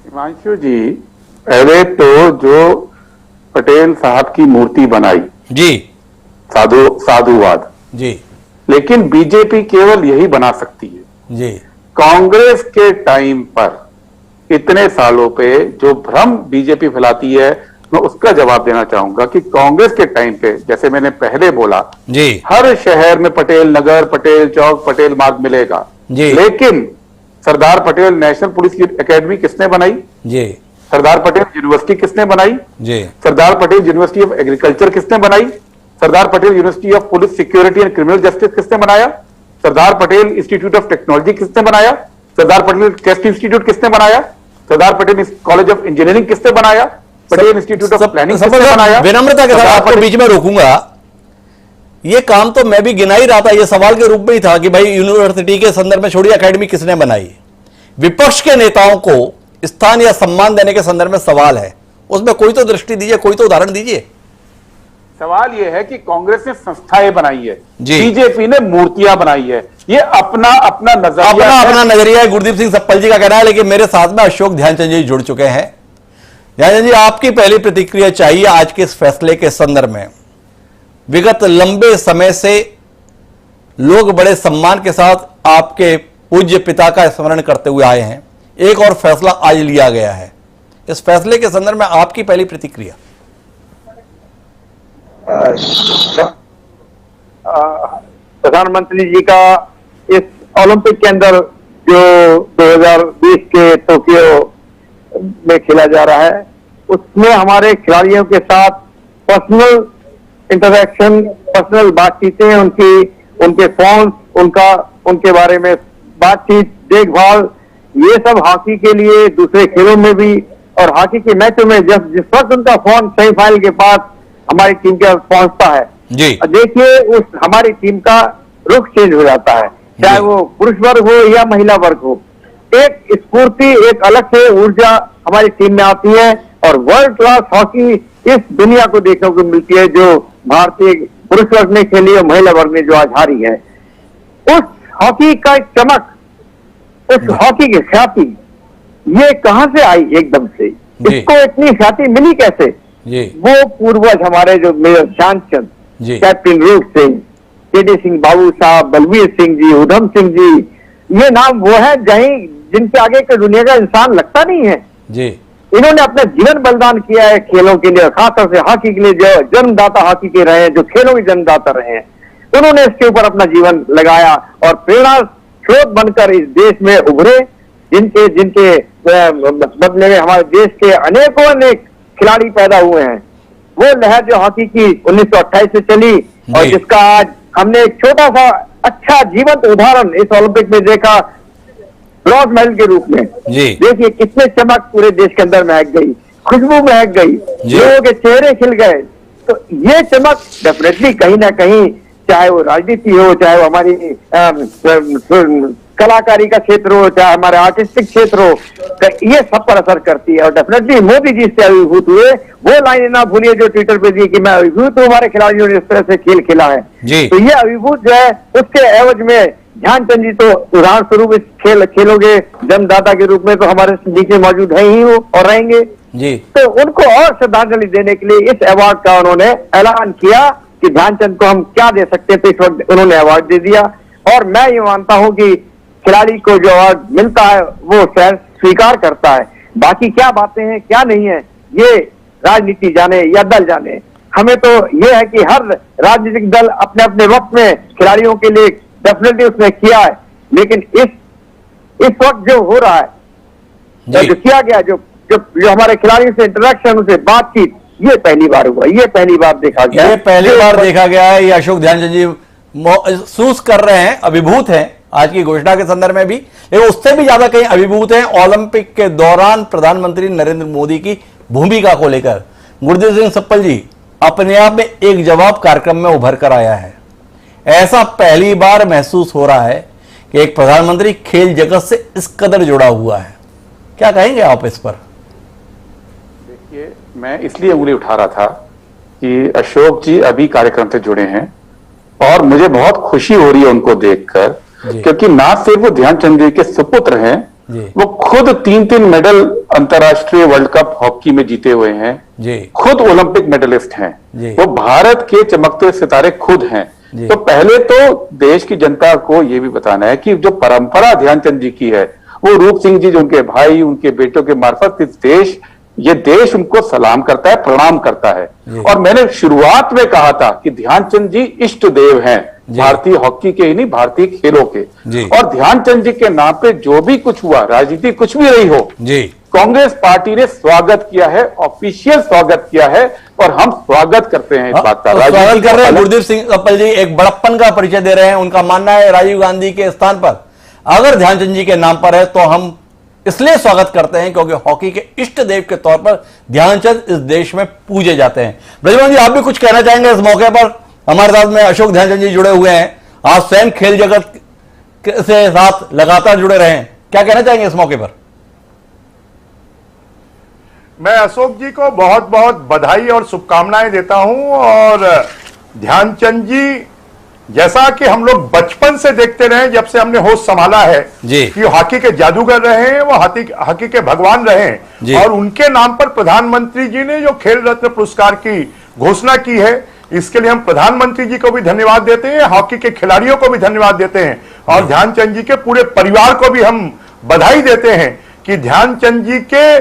हिमांशु जी, पहले तो जो पटेल साहब की मूर्ति बनाई जी, साधुवाद जी, लेकिन बीजेपी केवल यही बना सकती है जी। कांग्रेस के टाइम पर इतने सालों पे जो भ्रम बीजेपी फैलाती है, मैं उसका जवाब देना चाहूंगा कि कांग्रेस के टाइम पे, जैसे मैंने पहले बोला जी, हर शहर में पटेल नगर, पटेल चौक, पटेल मार्ग मिलेगा जी। लेकिन Sardar Patel national police academy किसने बनाई? जी, सरदार पटेल यूनिवर्सिटी किसने बनाई? जी, Sardar Patel university of agriculture किसने बनाई? Sardar Patel university of police security and criminal justice किसने बनाया? Sardar Patel institute of technology किसने बनाया? सरदार पटेल टेस्ट इंस्टीट्यूट किसने बनाया? Sardar Patel college of engineering किसने बनाया? पटेल इंस्टीट्यूट ऑफ प्लानिंग किसने बनाया? विनम्रता के साथ आपको बीच में रोकूंगा। ये काम तो मैं भी गिना ही रहा था, ये सवाल के रूप में ही था कि भाई यूनिवर्सिटी के संदर्भ में छोड़िए, एकेडमी किसने बनाई। विपक्ष के नेताओं को स्थान या सम्मान देने के संदर्भ में सवाल है, उसमें कोई तो दृष्टि दीजिए, कोई तो उदाहरण दीजिए। सवाल यह है कि कांग्रेस ने संस्थाएं बनाई है, जी। बीजेपी ने मूर्तियां बनाई है। ये अपना अपना नजरिया है, गुरदीप सिंह सप्पल जी का कहना है। लेकिन मेरे साथ में अशोक ध्यानचंद जी जुड़ चुके हैं। ध्यानचंद जी, आपकी पहली प्रतिक्रिया चाहिए आज के इस फैसले के संदर्भ में। विगत लंबे समय से लोग बड़े सम्मान के साथ आपके पूज्य पिता का स्मरण करते हुए आए हैं, एक और फैसला आज लिया गया है। इस फैसले के संदर्भ में आपकी पहली प्रतिक्रिया? प्रधानमंत्री जी का इस ओलंपिक के अंदर जो 2020 के टोक्यो में खेला जा रहा है, उसमें हमारे खिलाड़ियों के साथ पर्सनल इंटरेक्शन, पर्सनल बातचीतें, उनके फोन, उनके बारे में बातचीत, देखभाल, ये सब हॉकी के लिए दूसरे खेलों में भी और हॉकी के मैचों में जिस वक्त उनका फोन सेमीफाइनल के बाद हमारी टीम के पहुंचता है जी, देखिए उस हमारी टीम का रुख चेंज हो जाता है, चाहे वो पुरुष वर्ग हो या महिला वर्ग हो। एक स्फूर्ति, एक अलग से ऊर्जा हमारी टीम में आती है और वर्ल्ड क्लास हॉकी इस दुनिया को देखने को मिलती है जो भारतीय पुरुष वर्ग ने खेली और महिला वर्ग ने जो आज हारी है। उस हॉकी का एक चमक, उस हॉकी की ख्याति, ये कहां से आई एकदम से? इसको इतनी ख्याति मिली कैसे? वो पूर्वज हमारे जो मेजर ध्यानचंद, कैप्टन रूप सिंह, केडी सिंह बाबू साहब, बलवीर सिंह जी, उधम सिंह जी, ये नाम वो है जिनके आगे के दुनिया का इंसान लगता नहीं है जी। इन्होंने अपना जीवन बलिदान किया है खेलों के लिए, खासतौर से हॉकी के लिए, जो जन्मदाता हॉकी के रहे हैं, जो खेलों के जन्मदाता रहे हैं, उन्होंने इसके ऊपर अपना जीवन लगाया और प्रेरणा स्रोत बनकर इस देश में उभरे, जिनके बदले में हमारे देश के अनेक खिलाड़ी पैदा हुए हैं। वो लहर जो हॉकी की 1928 से चली और जिसका आज हमने एक छोटा सा अच्छा जीवंत उदाहरण इस ओलंपिक में देखा, ब्रॉन्ज मेडल के रूप में। देखिए कितने चमक पूरे देश के अंदर महक गई, खुशबू महक गई, लोगों के चेहरे खिल गए। तो ये चमक डेफिनेटली कहीं ना कहीं, चाहे वो राजनीति हो, चाहे वो हमारी कलाकारी का क्षेत्र हो, चाहे हमारे आर्टिस्टिक क्षेत्र हो, ये सब पर असर करती है। और डेफिनेटली मोदी जी से अभिभूत हुए, वो लाइन ना भूलिए जो ट्विटर पे दी कि मैं अभिभूत हूँ, हमारे खिलाड़ियों ने इस तरह से खेल खेला है। तो ये अभिभूत जो है, उसके एवज में ध्यानचंद जी तो उदाहरण स्वरूप इस खेलों के जन्मदाता के रूप में तो हमारे बीच में मौजूद है ही वो और रहेंगे। जी। तो उनको और श्रद्धांजलि देने के लिए इस अवार्ड का उन्होंने ऐलान किया कि ध्यानचंद को हम क्या दे सकते हैं, तो इस वक्त उन्होंने अवार्ड दे दिया। और मैं ये मानता हूं कि खिलाड़ी को जो अवार्ड मिलता है वो स्वयं स्वीकार करता है। बाकी क्या बातें हैं क्या नहीं है ये राजनीति जाने या दल जाने, हमें तो ये है कि हर राजनीतिक दल अपने अपने वक्त में खिलाड़ियों के लिए डेफिनेटली उसने किया है, लेकिन इस वक्त जो हो रहा है, जो किया गया, जो हमारे खिलाड़ियों से इंटरेक्शन, उनसे बातचीत, ये पहली बार हुआ, ये पहली बार देखा गया, ये पहली बार देखा गया है। ये अशोक ध्यानचंद जी महसूस कर रहे हैं, अभिभूत हैं आज की घोषणा के संदर्भ में भी, लेकिन उससे भी ज्यादा कहीं अभिभूत हैं ओलंपिक के दौरान प्रधानमंत्री नरेंद्र मोदी की भूमिका को लेकर। गुरदेव सिंह सप्पल जी, अपने आप में एक जवाब कार्यक्रम में उभर कर आया है। ऐसा पहली बार महसूस हो रहा है कि एक प्रधानमंत्री खेल जगत से इस कदर जुड़ा हुआ है। क्या कहेंगे आप इस पर? देखिए, मैं इसलिए उंगली उठा रहा था कि अशोक जी अभी कार्यक्रम से जुड़े हैं और मुझे बहुत खुशी हो रही है उनको देखकर, क्योंकि ना सिर्फ वो ध्यानचंद जी के सुपुत्र हैं, वो खुद 3-3 मेडल अंतर्राष्ट्रीय वर्ल्ड कप हॉकी में जीते हुए हैं, खुद ओलंपिक मेडलिस्ट हैं, वो भारत के चमकते सितारे खुद हैं। तो पहले तो देश की जनता को ये भी बताना है कि जो परंपरा ध्यानचंद जी की है, वो रूप सिंह जी जो उनके भाई, उनके बेटों के मार्फत ये देश उनको सलाम करता है, प्रणाम करता है। और मैंने शुरुआत में कहा था कि ध्यानचंद जी इष्ट देव हैं भारतीय हॉकी के ही नहीं, भारतीय खेलों के। और ध्यानचंद जी के नाम पे जो भी कुछ हुआ, राजनीति कुछ भी रही हो, कांग्रेस पार्टी ने स्वागत किया है, ऑफिशियल स्वागत किया है, और हम स्वागत करते हैं इस बात का। स्वागत कर रहे हैं। गुरदेव सिंह सप्पल जी एक बड़प्पन का परिचय दे रहे हैं। उनका मानना है राजीव गांधी के स्थान पर अगर ध्यानचंद जी के नाम पर है तो हम इसलिए स्वागत करते हैं क्योंकि हॉकी के इष्ट देव के तौर पर ध्यानचंद इस देश में पूजे जाते हैं। ब्रजमोहन जी, आप भी कुछ कहना चाहेंगे इस मौके पर? हमारे साथ में अशोक ध्यानचंद जी जुड़े हुए हैं, आप स्वयं खेल जगत से साथ लगातार जुड़े रहे हैं, क्या कहना चाहेंगे इस मौके पर? मैं अशोक जी को बहुत बहुत बधाई और शुभकामनाएं देता हूं। और ध्यानचंद जी जैसा कि हम लोग बचपन से देखते रहे, जब से हमने होश संभाला है कि हॉकी के जादूगर रहे हैं, वो हॉकी के भगवान रहे हैं, और उनके नाम पर प्रधानमंत्री जी ने जो खेल रत्न पुरस्कार की घोषणा की है, इसके लिए हम प्रधानमंत्री जी को भी धन्यवाद देते हैं, हॉकी के खिलाड़ियों को भी धन्यवाद देते हैं, और ध्यानचंद जी के पूरे परिवार को भी हम बधाई देते हैं कि ध्यानचंद जी के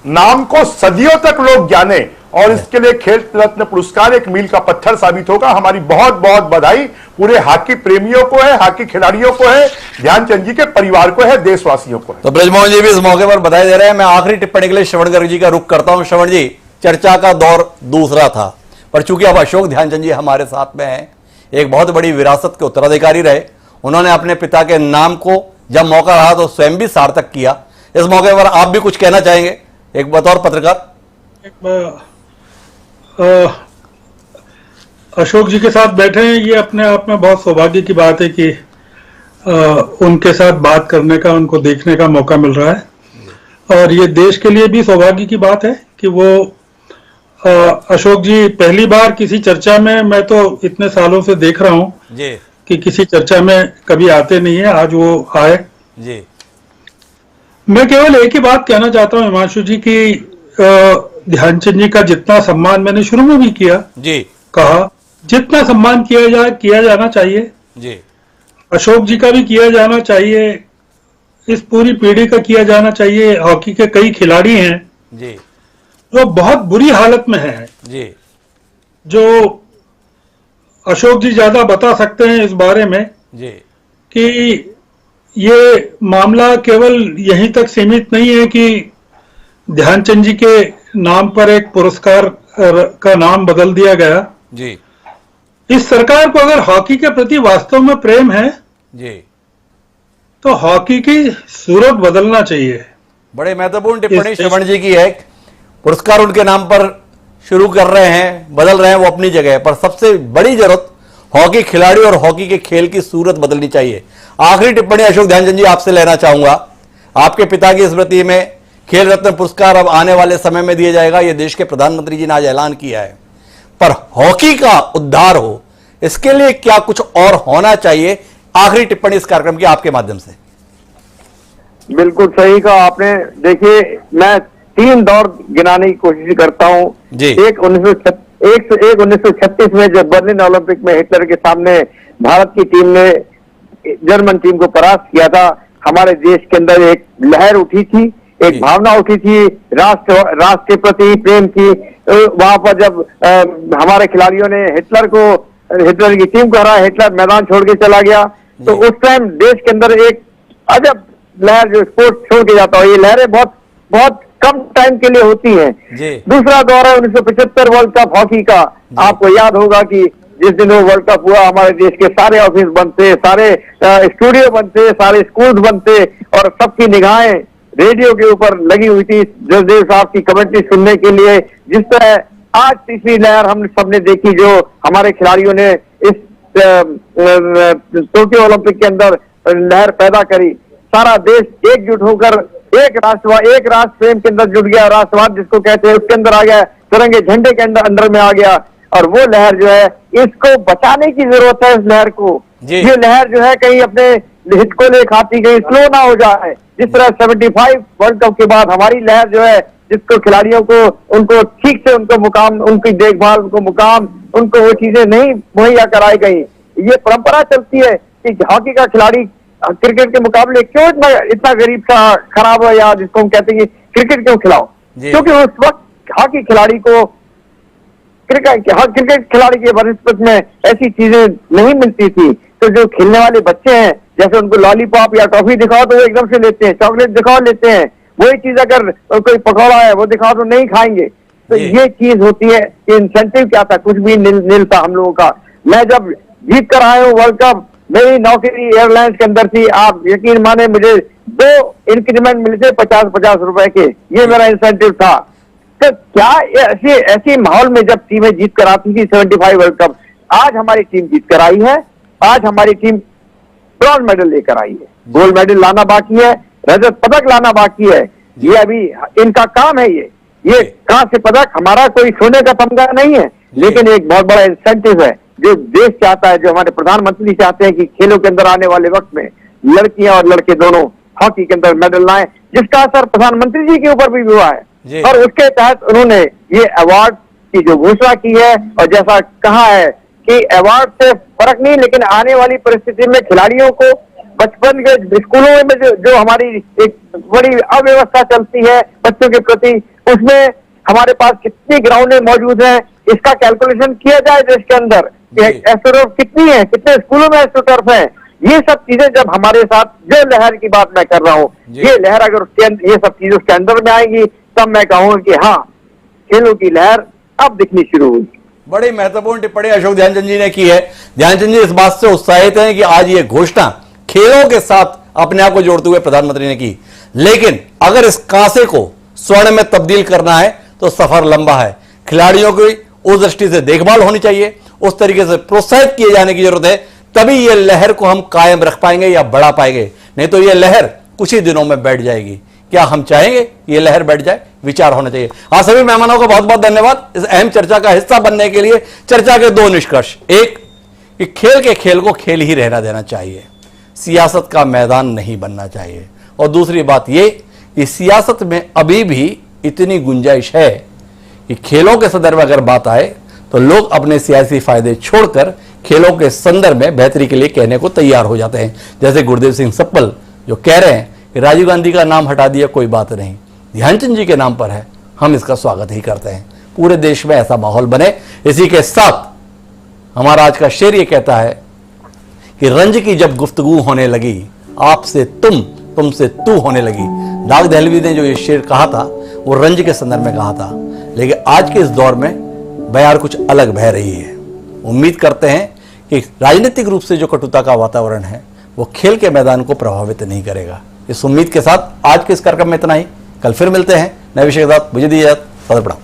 नाम को सदियों तक लोग जाने, और इसके लिए खेल रत्न पुरस्कार एक मील का पत्थर साबित होगा। हमारी बहुत बहुत बधाई पूरे हॉकी प्रेमियों को है, हॉकी खिलाड़ियों को है, ध्यानचंद जी के परिवार को है, देशवासियों को है। तो ब्रजमोहन जी भी इस मौके पर बधाई दे रहे हैं। मैं आखिरी टिप्पणी के लिए श्रवण गर्ग जी का रुख करता हूं। श्रवण जी, चर्चा का दौर दूसरा था, पर चूंकि अब अशोक ध्यानचंद जी हमारे साथ में हैं, एक बहुत बड़ी विरासत के उत्तराधिकारी रहे, उन्होंने अपने पिता के नाम को जब मौका रहा तो स्वयं भी सार्थक किया। इस मौके पर आप भी कुछ कहना चाहेंगे एक बतौर पत्रकार? अशोक जी के साथ बैठे हैं, ये अपने आप में बहुत सौभाग्य की बात है कि उनके साथ बात करने का, उनको देखने का मौका मिल रहा है। और ये देश के लिए भी सौभाग्य की बात है कि वो अशोक जी पहली बार किसी चर्चा में, मैं तो इतने सालों से देख रहा हूँ कि किसी चर्चा में कभी आते नहीं है, आज वो आए। मैं केवल एक ही बात कहना चाहता हूँ हिमांशु जी की ध्यानचंद जी का जितना सम्मान मैंने शुरू में भी किया, कहा जितना सम्मान किया जाना चाहिए, अशोक जी का भी किया जाना चाहिए, इस पूरी पीढ़ी का किया जाना चाहिए। हॉकी के कई खिलाड़ी हैं जो बहुत बुरी हालत में हैं, जो अशोक जी ज्यादा बता सकते हैं इस बारे में कि ये मामला केवल यहीं तक सीमित नहीं है कि ध्यानचंद जी के नाम पर एक पुरस्कार का नाम बदल दिया गया। इस सरकार को अगर हॉकी के प्रति वास्तव में प्रेम है तो हॉकी की सूरत बदलना चाहिए। बड़े महत्वपूर्ण टिप्पणी श्रवण जी की है। पुरस्कार उनके नाम पर शुरू कर रहे हैं, बदल रहे हैं, वो अपनी जगह है, पर सबसे बड़ी जरूरत हॉकी खिलाड़ी और हॉकी के खेल की सूरत बदलनी चाहिए। आखिरी टिप्पणी अशोक ध्यानचंद जी आपसे लेना चाहूंगा। आपके पिता की स्मृति में खेल रत्न पुरस्कार अब आने वाले समय में दिया जाएगा, यह देश के प्रधानमंत्री जी ने आज ऐलान किया है, पर हॉकी का उद्धार हो इसके लिए क्या कुछ और होना चाहिए? आखिरी टिप्पणी इस कार्यक्रम की आपके माध्यम से। बिल्कुल सही कहा आपने। देखिए, मैं 3 दौर गिनाने की कोशिश करता हूँ। एक 1936 में जब बर्लिन ओलंपिक में हिटलर के सामने भारत की टीम ने जर्मन टीम को परास्त किया था। हमारे देश के अंदर एक लहर उठी थी, एक भावना उठी थी राष्ट्र के प्रति प्रेम की। वहां पर जब हमारे खिलाड़ियों ने हिटलर की टीम को हराया, हिटलर मैदान छोड़ के चला गया, तो उस टाइम देश के अंदर एक अजब लहर जो स्पोर्ट्स छोड़ के जाता है, ये लहरें बहुत बहुत कम टाइम के लिए होती हैं। दूसरा दौर है 1975 वर्ल्ड कप हॉकी का। आपको याद होगा कि जिस दिन वो वर्ल्ड कप हुआ, हमारे देश के सारे ऑफिस बंद थे, सारे स्टूडियो बंद थे, सारे स्कूल बंद थे और सबकी निगाहें रेडियो के ऊपर लगी हुई थी जसदेव साहब की कमेंट्री सुनने के लिए। जिस तरह आज तीसरी लहर हम सबने देखी जो हमारे खिलाड़ियों ने इस टोक्यो ओलंपिक के अंदर लहर पैदा करी। सारा देश एकजुट होकर एक राष्ट्र प्रेम के अंदर जुट गया, राष्ट्रवाद जिसको कहते हैं उसके अंदर आ गया, तिरंगे झंडे के अंदर में आ गया। और वो लहर जो है, इसको बचाने की जरूरत है। इस लहर को, ये लहर जो है कहीं अपने हित को ले खाती, कहीं स्लो ना हो जाए। जिस तरह 75 वर्ल्ड कप के बाद हमारी लहर जो है, जिसको खिलाड़ियों को उनको ठीक से उनको मुकाम, उनकी देखभाल, उनको मुकाम, उनको वो चीजें नहीं मुहैया कराई गई। ये परंपरा चलती है कि हॉकी का खिलाड़ी क्रिकेट के मुकाबले क्यों इतना गरीब सा खराब है, या जिसको हम कहते हैं कि क्रिकेट क्यों खिलाओ, क्योंकि उस वक्त हॉकी खिलाड़ी को क्रिकेट खिलाड़ी के बनस्पत में ऐसी चीजें नहीं मिलती थी। तो जो खेलने वाले बच्चे हैं, जैसे उनको लॉलीपॉप या टॉफी दिखाओ तो वो एकदम से लेते हैं, चॉकलेट दिखाओ लेते हैं, वही चीज अगर कोई पकौड़ा है वो दिखाओ तो नहीं खाएंगे। तो ये चीज होती है कि इंसेंटिव क्या था, कुछ भी नहीं था हम लोगों का। मैं जब जीत कर आया हूँ वर्ल्ड कप, मेरी नौकरी एयरलाइंस के अंदर थी। आप यकीन माने मुझे 2 इंक्रीमेंट मिले थे 50-50 रुपए के, ये मेरा इंसेंटिव था। तो क्या ऐसे माहौल में जब टीमें जीत कर आती थी 75 वर्ल्ड कप, आज हमारी टीम जीत कर आई है, आज हमारी टीम ब्रॉन्ज मेडल लेकर आई है, गोल्ड मेडल लाना बाकी है, रजत पदक लाना बाकी है। ये अभी इनका काम है। ये कांस्य पदक हमारा कोई सोने का तमगा नहीं है, लेकिन एक बहुत बड़ा इंसेंटिव है जो देश चाहता है, जो हमारे प्रधानमंत्री चाहते हैं कि खेलों के अंदर आने वाले वक्त में लड़कियां और लड़के दोनों हॉकी के अंदर मेडल लाएं, जिसका असर प्रधानमंत्री जी के ऊपर भी हुआ है। और उसके तहत उन्होंने ये अवार्ड की जो घोषणा की है, और जैसा कहा है कि अवार्ड से फर्क नहीं, लेकिन आने वाली परिस्थिति में खिलाड़ियों को बचपन के स्कूलों में जो हमारी एक बड़ी अव्यवस्था चलती है बच्चों के प्रति, उसमें हमारे पास कितनी ग्राउंडें मौजूद हैं, इसका कैलकुलेशन किया जाए देश के अंदर, एस्ट्रोटर्फ कितनी है, कितने स्कूलों में एस्ट्रोटर्फ है। ये सब चीजें जब हमारे साथ, जो लहर की बात मैं कर रहा हूँ, ये लहर अगर उसके ये सब चीजें उसके अंदर में आएंगी, तब मैं कहूँगा कि हाँ, खेलों की लहर अब दिखनी शुरू हुई। बड़ी महत्वपूर्ण टिप्पणी अशोक ध्यानचंद जी ने की है। ध्यानचंद जी इस बात से उत्साहित हैं कि आज ये घोषणा खेलों के साथ अपने आप को जोड़ते हुए प्रधानमंत्री ने की, लेकिन अगर इस कांसे को स्वर्ण में तब्दील करना है तो सफर लंबा है। खिलाड़ियों की उस दृष्टि से देखभाल होनी चाहिए, उस तरीके से प्रोत्साहित किए जाने की जरूरत है, तभी ये लहर को हम कायम रख पाएंगे या बढ़ा पाएंगे, नहीं तो ये लहर कुछ ही दिनों में बैठ जाएगी। क्या हम चाहेंगे ये लहर बैठ जाए? विचार होना चाहिए। आप सभी मेहमानों को बहुत बहुत धन्यवाद इस अहम चर्चा का हिस्सा बनने के लिए। चर्चा के 2 निष्कर्ष, एक कि खेल को खेल ही रहना देना चाहिए, सियासत का मैदान नहीं बनना चाहिए, और दूसरी बात ये कि सियासत में अभी भी इतनी गुंजाइश है कि खेलों के संदर्भ में अगर बात आए तो लोग अपने सियासी फायदे छोड़कर खेलों के संदर्भ में बेहतरी के लिए कहने को तैयार हो जाते हैं। जैसे गुरदेव सिंह सप्पल जो कह रहे हैं कि राजीव गांधी का नाम हटा दिया कोई बात नहीं, ध्यानचंद जी के नाम पर है, हम इसका स्वागत ही करते हैं। पूरे देश में ऐसा माहौल बने। इसी के साथ हमारा आज का शेर ये कहता है कि रंज की जब गुफ्तगू होने लगी, आपसे तुमसे तू होने लगी। डाक दहलवी ने जो ये शेर कहा था वो रंज के संदर्भ में कहा था, लेकिन आज के इस दौर में बयार कुछ अलग बह रही है। उम्मीद करते हैं कि राजनीतिक रूप से जो कटुता का वातावरण है वो खेल के मैदान को प्रभावित नहीं करेगा। इस उम्मीद के साथ आज के इस कार्यक्रम में इतना ही। कल फिर मिलते हैं नए विषय के साथ। मुझे दीजिए इजाजत। प्रणाम।